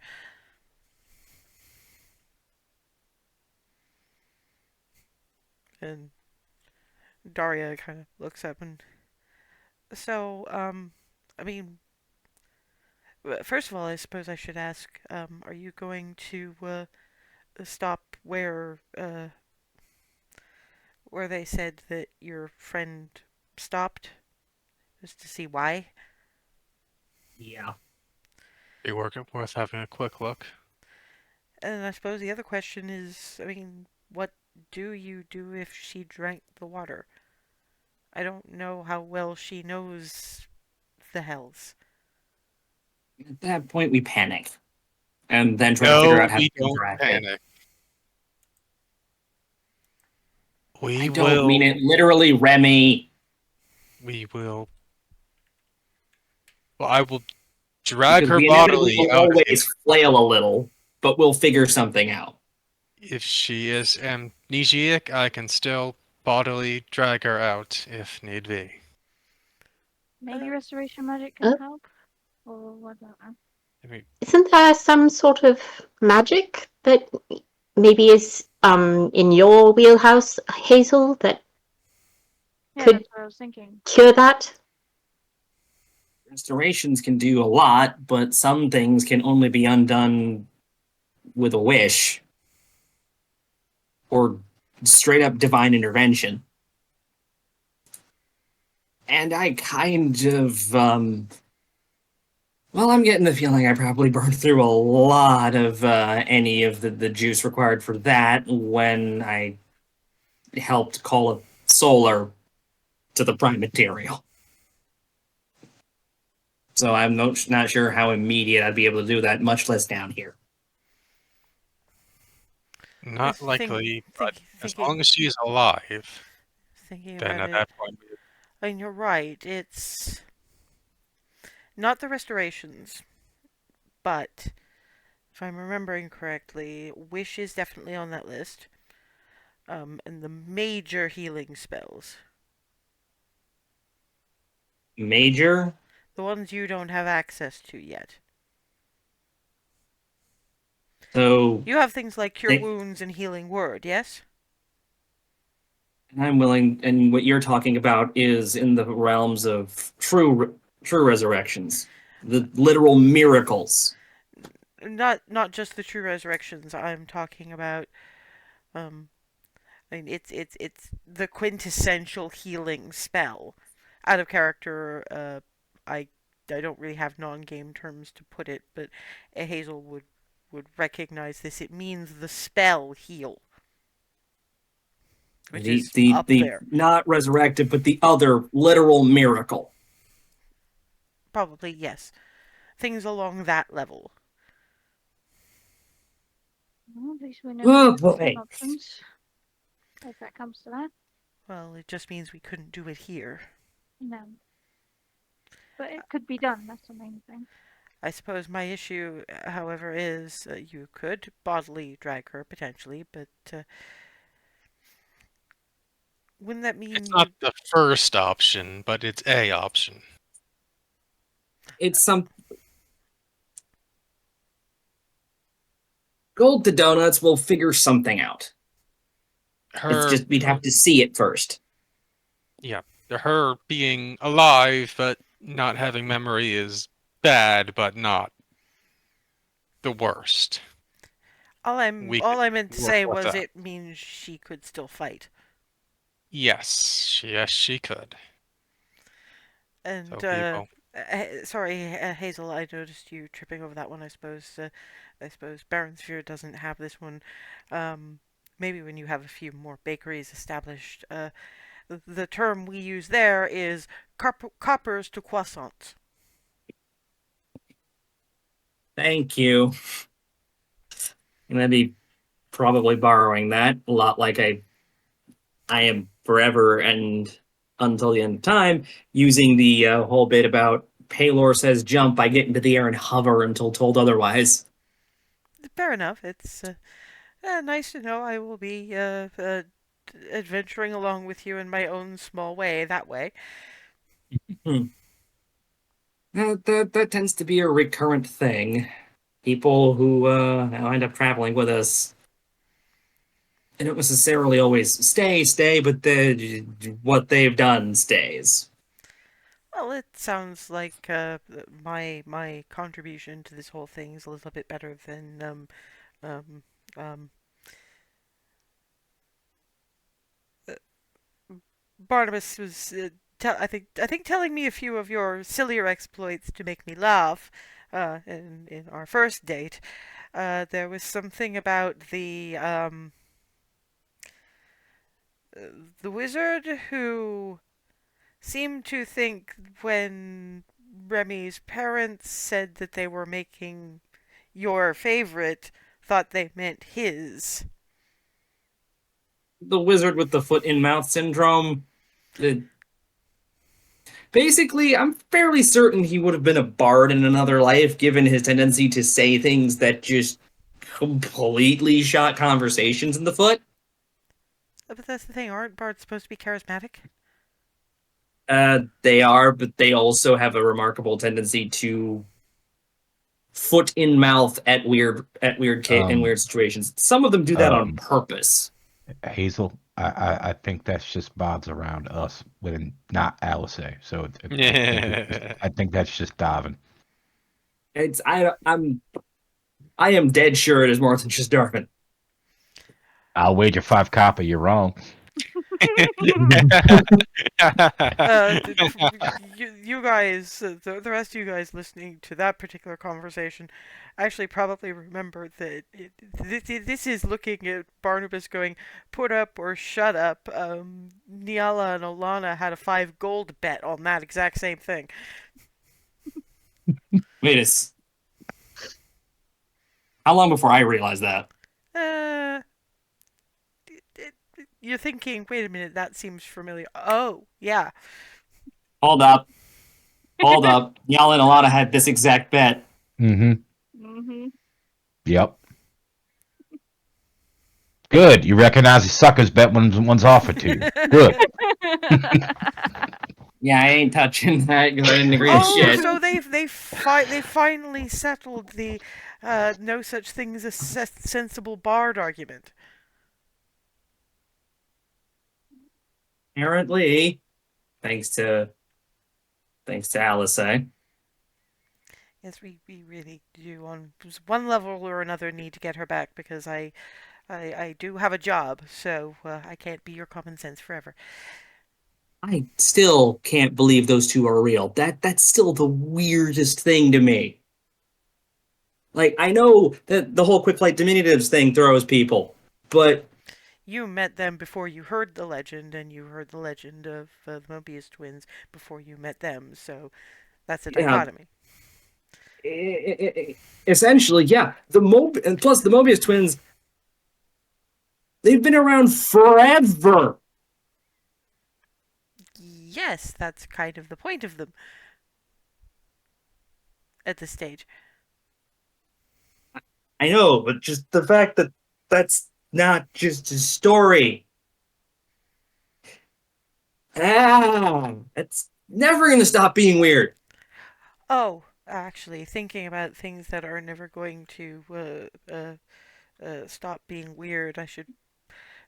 And Daria kind of looks up and so I mean, first of all, I suppose I should ask, are you going to stop where they said that your friend stopped, just to see why? Yeah. Be worth having a quick look. And I suppose the other question is, I mean, what do you do if she drank the water? I don't know how well she knows the hells. At that point, we panic and then try to figure No, out how to we don't counteract it. panic. I We don't mean it will. literally, Remy. We will. Well, I will drag Because her we inevitably bodily will out of here. always flail a little, but we'll figure something out. If she is amnesiac, I can still bodily drag her out if need be. Maybe Uh, restoration magic Uh, can help, or I don't know. I mean, Isn't there some sort of magic that maybe is in your wheelhouse, Hazel, that Yeah, could that's what I was thinking. cure that? Restorations can do a lot, but some things can only be undone with a wish or straight up divine intervention. And I kind of, well, I'm getting the feeling I probably burned through a lot of any of the juice required for that when I helped call it solar to the prime material. So I'm not sure how immediate I'd be able to do that, much less down here. not think, likely, but as thinking long as she's alive, thinking then about at it. that point, I mean, you're right. It's not the restorations, but if I'm remembering correctly, wish is definitely on that list. And the major healing spells, Major? the ones you don't have access to yet. So You have things like cure they, wounds and healing word, yes? I'm willing, and what you're talking about is in the realms of true resurrections, the literal miracles. Not just the true resurrections. I'm talking about um I mean it's the quintessential healing spell. Out of character, I I don't really have non-game terms to put it, but Hazel would recognize this. It means the spell heal, which The is the up the there. not resurrected, but the other literal miracle. Probably yes. Things along that level. Well, at least we know we Oh have different boy. options. If that comes to that. Well, it just means we couldn't do it here. No. But it could be done, that's the main thing. I suppose my issue, however, is you could bodily drag her potentially, but wouldn't that it's mean not you? the first option, but it's a option. It's some gold to donuts. We'll figure something out. It's Her, just we'd have to see it first. yeah, her being alive but not having memory is bad, but not the worst. We All can I meant to work say with was that. it means she could still fight. Yes, she could. And So we will. Sorry, Hazel. I noticed you tripping over that one. I suppose Baronsphere doesn't have this one. Um, Maybe when you have a few more bakeries established. The term we use there is coppers to croissants. Thank you. I'm gonna be probably borrowing that a lot, like I am forever and until the end of time using the whole bit about Paylor says jump, I get into the air and hover until told otherwise. Fair enough. It's nice to know I will be adventuring along with you in my own small way that way. Hmm. That tends to be a recurrent thing. People who now end up traveling with us, they don't necessarily always stay, but what they've done stays. Well, it sounds like my contribution to this whole thing is a little bit better than um um uh, Barnabas was. I think telling me a few of your sillier exploits to make me laugh. In our first date, there was something about the wizard who seemed to think when Remy's parents said that they were making your favorite, thought they meant his. The wizard with the foot in mouth syndrome. uh, Basically, I'm fairly certain he would have been a bard in another life, given his tendency to say things that just completely shot conversations in the foot. But that's the thing, aren't bards supposed to be charismatic? They are, but they also have a remarkable tendency to foot in mouth in Um, weird situations. Some of them do that on um, purpose. Hazel, I think that's just Bob's around us, with not Alice. So I think that's just Darvin. It's I am dead sure it is more than just Darwin. I'll wager 5 copper. You're wrong. Uh, you guys, the rest of you guys listening to that particular conversation, actually probably remember that this is looking at Barnabas going, put up or shut up. Niala and Olana had a 5 gold bet on that exact same thing. Wait, it's how long before I realized that? Uh, you're thinking, wait a minute, that seems familiar. Oh, yeah. Hold up, hold up. Y'all and Alana had this exact bet. Mm-hmm. Mm-hmm. Yep. Good. You recognize the suckers bet when one's offered to you. Good. Yeah, I ain't touching that because I didn't agree to Oh, shit. so they finally settled the no such thing as a sensible bard argument. Apparently, thanks to Alice. Yes, we really do on one level or another need to get her back because I do have a job, so I can't be your common sense forever. I still can't believe those two are real. That's still the weirdest thing to me. Like I know that the whole quick flight diminutives thing throws people, but You met them before you heard the legend, and you heard the legend of the Mobius twins before you met them, so that's a yeah, dichotomy. essentially, yeah. And plus the Mobius twins, they've been around forever. Yes, that's kind of the point of them at this stage. I know, but just the fact that that's not just a story. It's never gonna stop being weird. Oh, actually, thinking about things that are never going to stop being weird,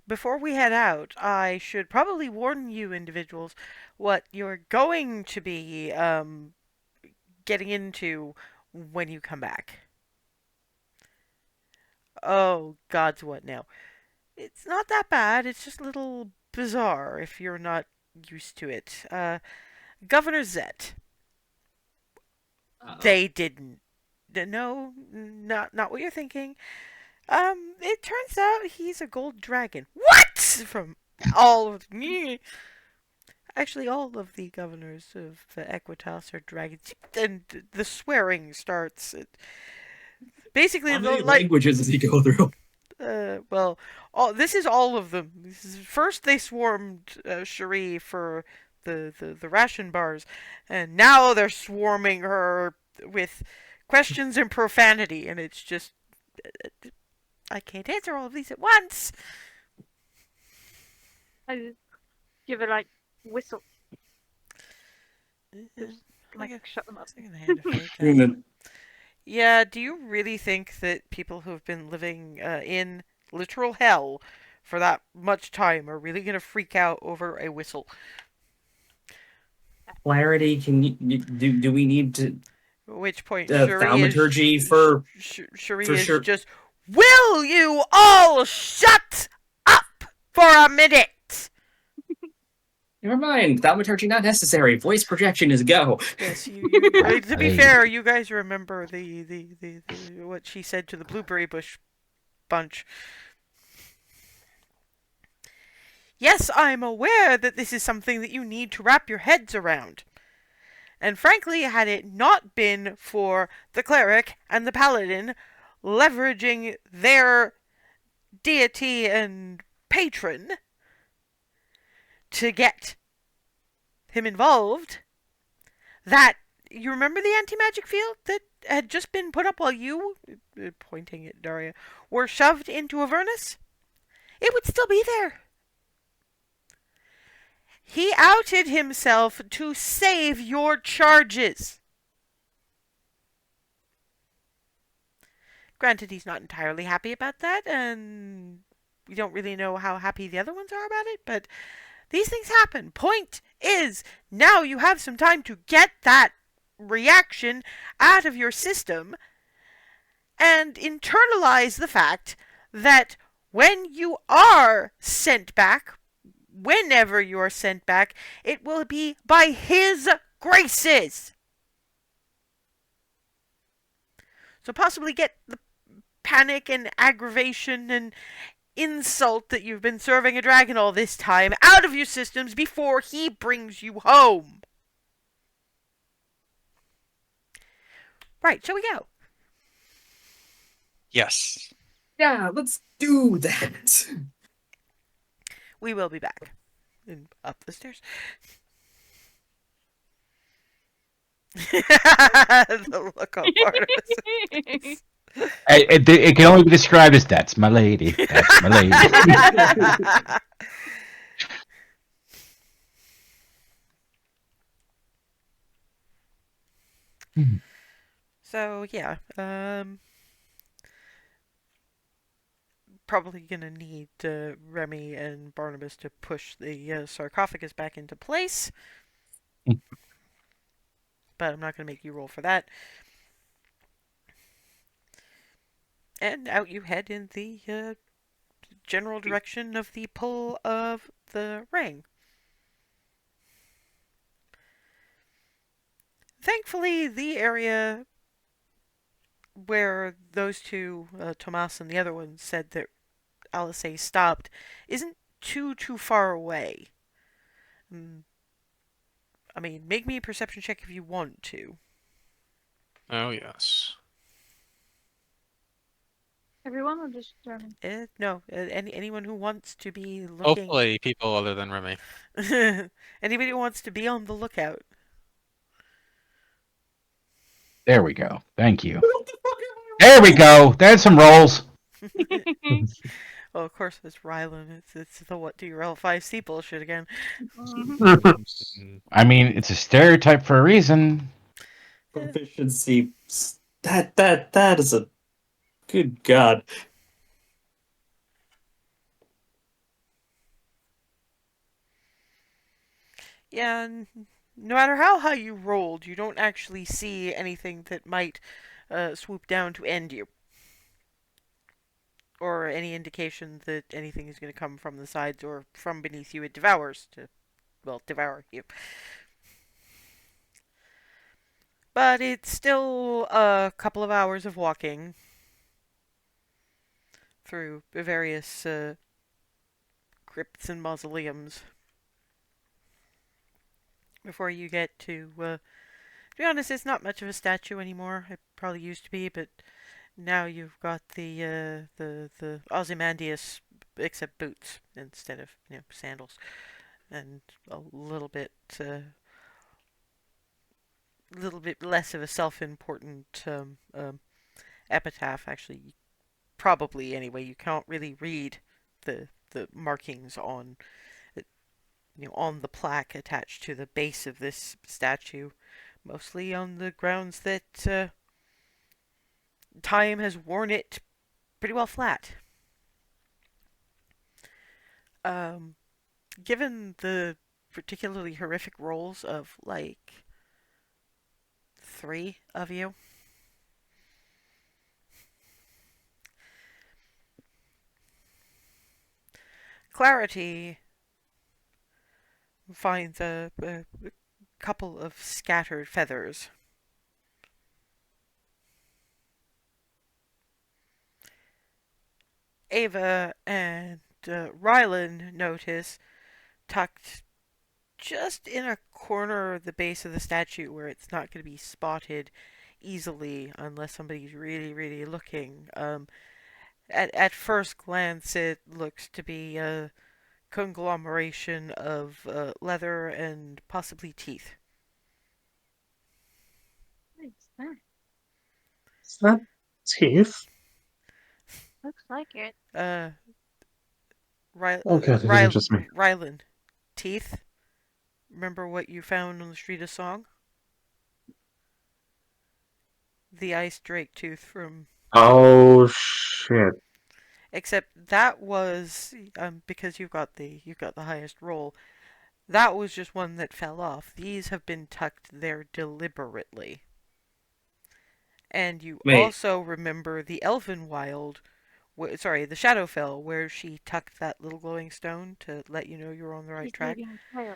before we head out, I should probably warn you individuals what you're going to be getting into when you come back. Oh, God's what now? It's not that bad. It's just a little bizarre if you're not used to it. Governor Zet. They didn't. No, not what you're thinking. It turns out he's a gold dragon. What? From all of actually all of the governors of Equitas are dragons, and the swearing starts. Basically, How the many like. languages does he go through? Well, this is all of them. First, they swarmed Cherie for the ration bars, and now they're swarming her with questions and profanity, and it's just I can't answer all of these at once. I just give it like whistle, just I like shut them up. I'm gonna hand a fake And then Yeah, do you really think that people who've been living in literal hell for that much time are really gonna freak out over a whistle? clarity, do we need to At which point, Cherie thaumaturgy is for Cherie is sure? just, will you all shut up for a minute? Never mind, thaumaturgy not necessary. Voice projection is go. Yes, to be Hey. fair, you guys remember the what she said to the blueberry bush bunch. Yes, I'm aware that this is something that you need to wrap your heads around. And frankly, had it not been for the cleric and the paladin leveraging their deity and patron to get him involved, that you remember the anti-magic field that had just been put up while you, pointing at Daria, were shoved into Avernus? It would still be there. He outed himself to save your charges. Granted, he's not entirely happy about that, and we don't really know how happy the other ones are about it, but these things happen. Point is, now you have some time to get that reaction out of your system and internalize the fact that when you are sent back, whenever you are sent back, it will be by his graces. So possibly get the panic and aggravation and insult that you've been serving a dragon all this time out of your systems before he brings you home. Right, shall we go? Yes. Yeah, let's do that. We will be back. And up the stairs. The look on Barnabas. It can only be described as that's my lady. That's my lady. So yeah, probably gonna need Remy and Barnabas to push the sarcophagus back into place. But I'm not gonna make you roll for that. And out you head in the general direction of the pull of the ring. Thankfully, the area where those two, Tomas and the other one, said that Alice stopped, isn't too far away. I mean, make me a perception check if you want to. Oh, yes. Everyone or just German? No, anyone who wants to be looking. Hopefully, people other than Remy. Anybody who wants to be on the lookout. There we go. Thank you. There we go. There's some rolls. Well, of course, it's Rylan. It's the what do you roll 5C bullshit again. I mean, it's a stereotype for a reason. Proficiency. That is a good God. Yeah, no matter how high you rolled, you don't actually see anything that might swoop down to end you. Or any indication that anything is going to come from the sides or from beneath you. It devours to, well, devour you. But it's still a couple of hours of walking through various crypts and mausoleums before you get to be honest, it's not much of a statue anymore. It probably used to be, but now you've got the Ozymandias, except boots instead of sandals, and a little bit less of a self-important epitaph. Actually, probably anyway. You can't really read the markings on on the plaque attached to the base of this statue, mostly on the grounds that time has worn it pretty well flat. Um, Given the particularly horrific roles of like three of you, Clarity finds a couple of scattered feathers. Ava and Rylan notice tucked just in a corner of the base of the statue where it's not going to be spotted easily unless somebody's really, really looking. At first glance, it looks to be a conglomeration of leather and possibly teeth. What's that? Is that teeth? Looks like it. Uh, Oh god, it isn't just me. Rylan, teeth? Remember what you found on the street of Song? The ice drake tooth from. Oh shit. Except that was because you've got the highest roll. That was just one that fell off. These have been tucked there deliberately. And you Wait, also remember the Elven Wild, sorry, the Shadowfell, where she tucked that little glowing stone to let you know you're on the right He's track. leaving a trail.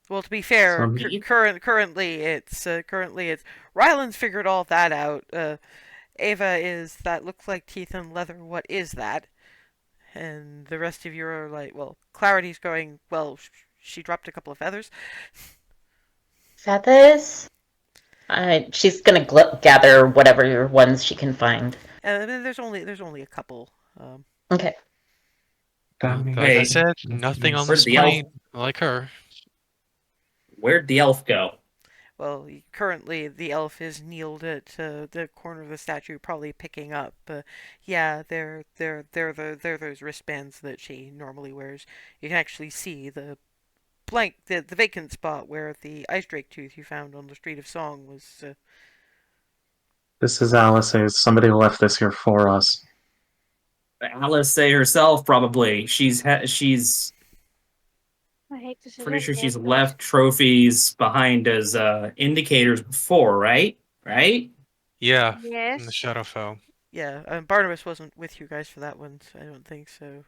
Well, to be fair, Some currently it's Ryland's figured all that out. Ava is that looks like teeth and leather. What is that? And the rest of you are like, well, Clarity's going. Well, she dropped a couple of feathers. Feathers? She's gonna gather whatever ones she can find. And then there's only a couple. Okay. damn me. Like I wait, said, nothing on where'd this the elf? plane like her. Where'd the elf go? Well, currently the elf is kneeled at the corner of the statue, probably picking up. Yeah, they're those wristbands that she normally wears. You can actually see the vacant spot where the ice drake tooth you found on the Street of Song was. This is Alice. Somebody left this here for us. Alice say herself probably. She's I hate to pretty suggest sure it, she's but left trophies behind as indicators before, right? Right? Yeah, from the yes. Shadowfell. Yeah, Barnabas wasn't with you guys for that one, so I don't think so.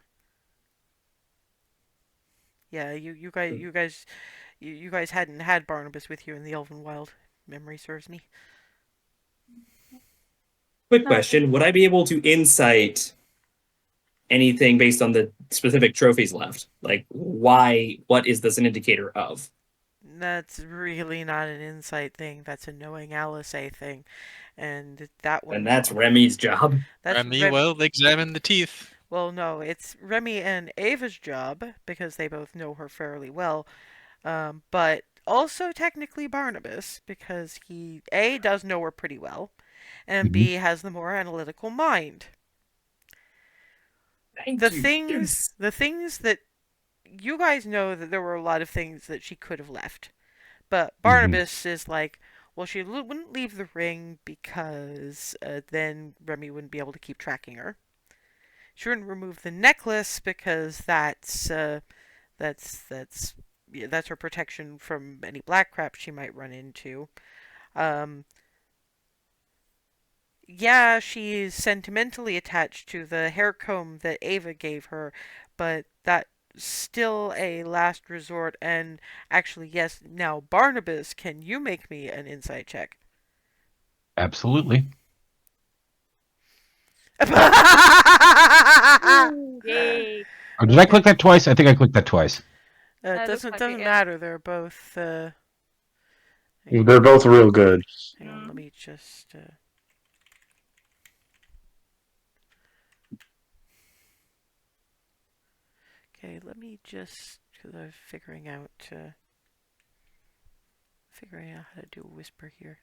Yeah, you guys hadn't had Barnabas with you in the Elven Wild. Memory serves me. Quick No, question: would I be able to insight anything based on the specific trophies left? Like, why? What is this an indicator of? That's really not an insight thing. That's a knowing Alice thing, and that And one. that's Remy's job. That's Remy, well, examine the teeth. Well, no, it's Remy and Ava's job because they both know her fairly well. But also technically Barnabas because he A does know her pretty well, and Mhm. B has the more analytical mind. Thank you. Yes. The things that you guys know that there were a lot of things that she could have left. But Mhm. Barnabas is like, well, she wouldn't leave the ring because then Remy wouldn't be able to keep tracking her. She wouldn't remove the necklace because that's yeah, that's her protection from any black crap she might run into. Um, yeah, she's sentimentally attached to the hair comb that Ava gave her, but that still a last resort. And actually, yes, now Barnabas, can you make me an insight check? Absolutely. Yay. Or did I Okay. click that twice? I think I clicked that twice. It Looks doesn't like it, doesn't yeah. matter. They're both. They're both real good. Hang on. Let me just. Okay. Let me just. Because I'm figuring out how to do a whisper here.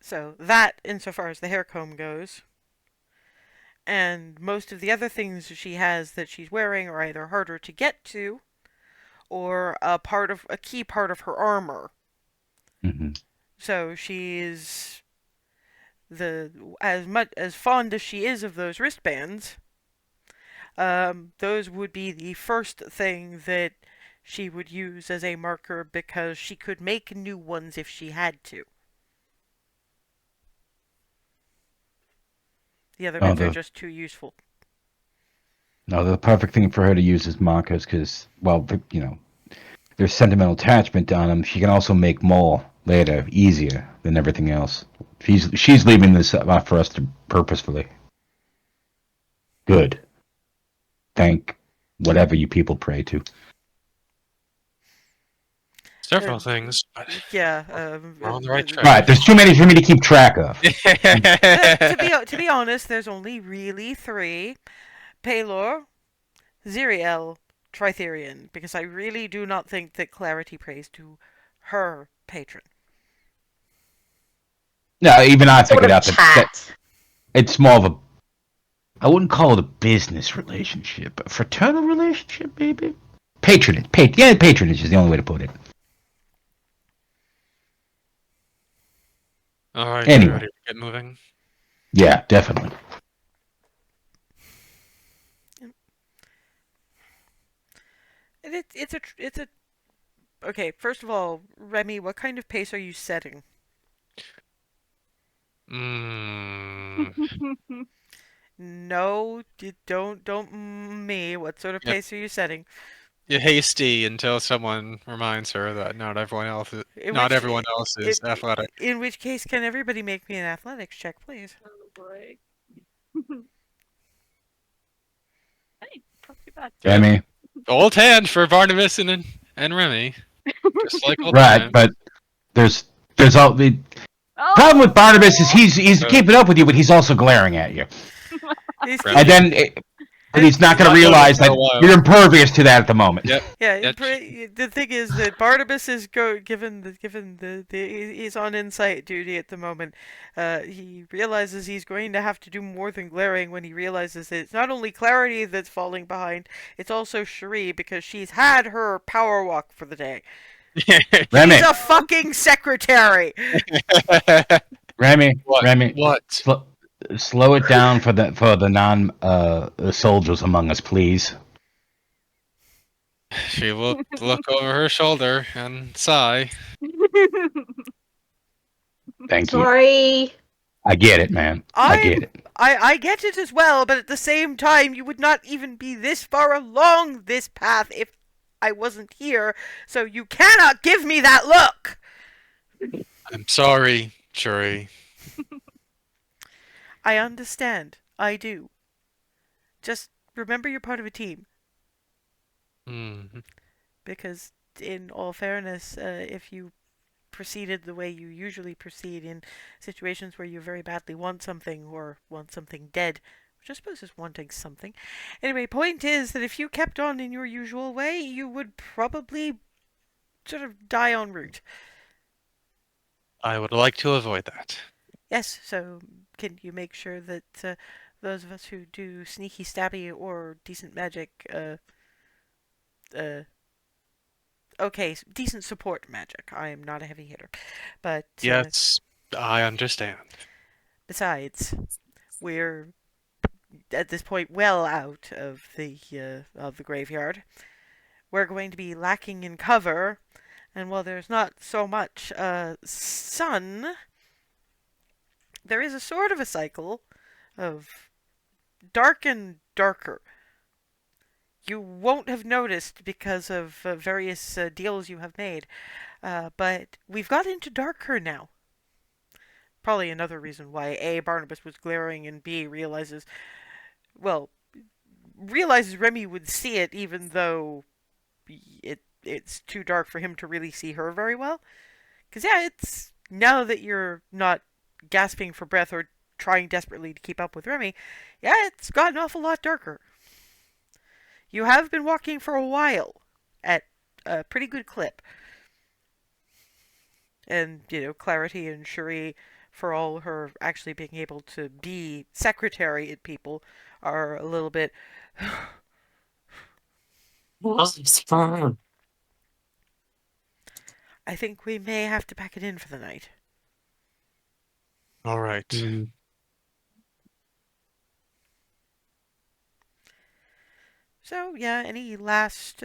So that, insofar as the hair comb goes, and most of the other things she has that she's wearing are either harder to get to or a key part of her armor. Hmm. So she's the as much as fond as she is of those wristbands. Those would be the first thing that she would use as a marker because she could make new ones if she had to. The other Oh, bits are just too useful. the perfect thing for her to use is markers because, well, there's sentimental attachment on them. She can also make more later, easier than everything else. She's leaving this for us to purposefully. Good. Thank whatever you people pray to. Several things, but Yeah, we're on the right track. Right, there's too many for me to keep track of. to be honest, there's only really three: Pelor, Ziriel, Tritherian, because I really do not think that Clarity prays to her patron. No, even I Sort figured of out that chat. it's more of a. I wouldn't call it a business relationship, a fraternal relationship, maybe. Patronage, patronage is the only way to put it. All right, Anyway. ready to get moving? Yeah, definitely. And it's a okay. First of all, Remy, what kind of pace are you setting? Mm. No, don't me. What sort of Yep. pace are you setting? You're hasty until someone reminds her that not everyone else is athletic. In which case, can everybody make me an athletics check, please? Oh boy. Hey, not too bad. Yep. Remy. Old hand for Barnabas and Remy, just like old Right, times. but there's all the Oh! problem with Barnabas is he's keeping up with you, but he's also glaring at you, He's Remy. and then but he's not going to Not realize noticed for that a while. you're impervious to that at the moment. Yep. Yeah, Yep. the thing is that Barnabas is given he's on insight duty at the moment. He realizes he's going to have to do more than glaring when he realizes that it's not only Clarity that's falling behind, it's also Cherie because she's had her power walk for the day. Remy, She's a fucking secretary. Remy, What? Remy, What? slow it down for the non soldiers among us, please. She will look over her shoulder and sigh. Thank you. Sorry. I get it, man. I get it. I get it as well, but at the same time, you would not even be this far along this path if I wasn't here, so you cannot give me that look! I'm sorry, Shuri. I understand. I do. Just remember you're part of a team. Mm. because in all fairness, if you proceeded the way you usually proceed in situations where you very badly want something or want something dead, which I suppose is wanting something. Anyway, point is that if you kept on in your usual way, you would probably sort of die en route. I would like to avoid that. Yes, so can you make sure that those of us who do sneaky stabby or decent magic, uh, okay, decent support magic. I am not a heavy hitter. But Yes, I understand. besides, we're at this point well out of the graveyard. We're going to be lacking in cover, and while there's not so much sun, there is a sort of a cycle of dark and darker. You won't have noticed because of various deals you have made, but we've got into darker now. Probably another reason why A, Barnabas was glaring, and B, well, realizes Remy would see it even though it's too dark for him to really see her very well. Because, yeah, it's now that you're not gasping for breath or trying desperately to keep up with Remy, yeah, it's gotten an awful lot darker. You have been walking for a while at a pretty good clip. And, Clarity and Cherie, for all her actually being able to be secretary at people, are a little bit. I think we may have to pack it in for the night. All right. So, yeah, any last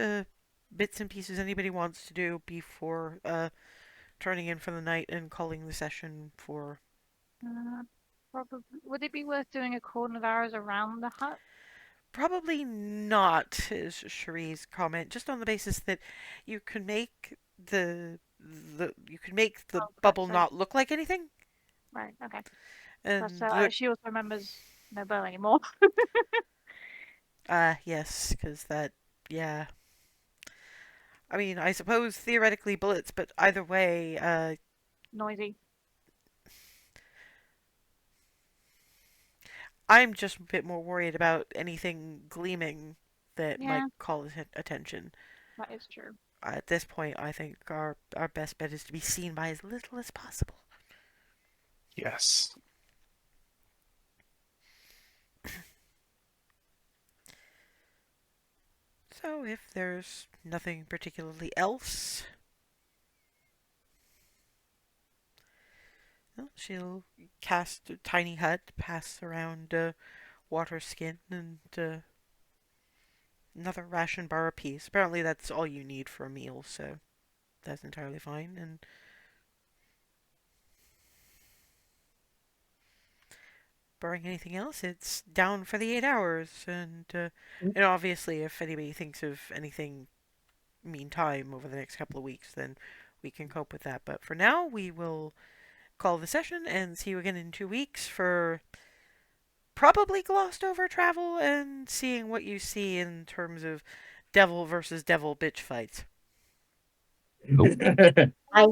bits and pieces anybody wants to do before turning in for the night and calling the session for... Probably. Would it be worth doing a cordon of arrows around the hut? Probably not, is Cherie's comment, just on the basis that you can make the bubble So, not look like anything. right, okay. And She also remembers no bow anymore. yes, because that, yeah. I mean, I suppose theoretically bullets, but either way, Noisy. I'm just a bit more worried about anything gleaming that might Yeah, call attention. that is true. At this point, I think our best bet is to be seen by as little as possible. Yes. So, if there's nothing particularly else, well, she'll cast a tiny hut, pass around water skin, and another ration bar apiece. Apparently, that's all you need for a meal, so that's entirely fine. And barring anything else, it's down for the 8 hours. And obviously, if anybody thinks of anything meantime over the next couple of weeks, then we can cope with that. But for now, we will call the session and see you again in 2 weeks for probably glossed over travel and seeing what you see in terms of devil versus devil bitch fights. Nope. I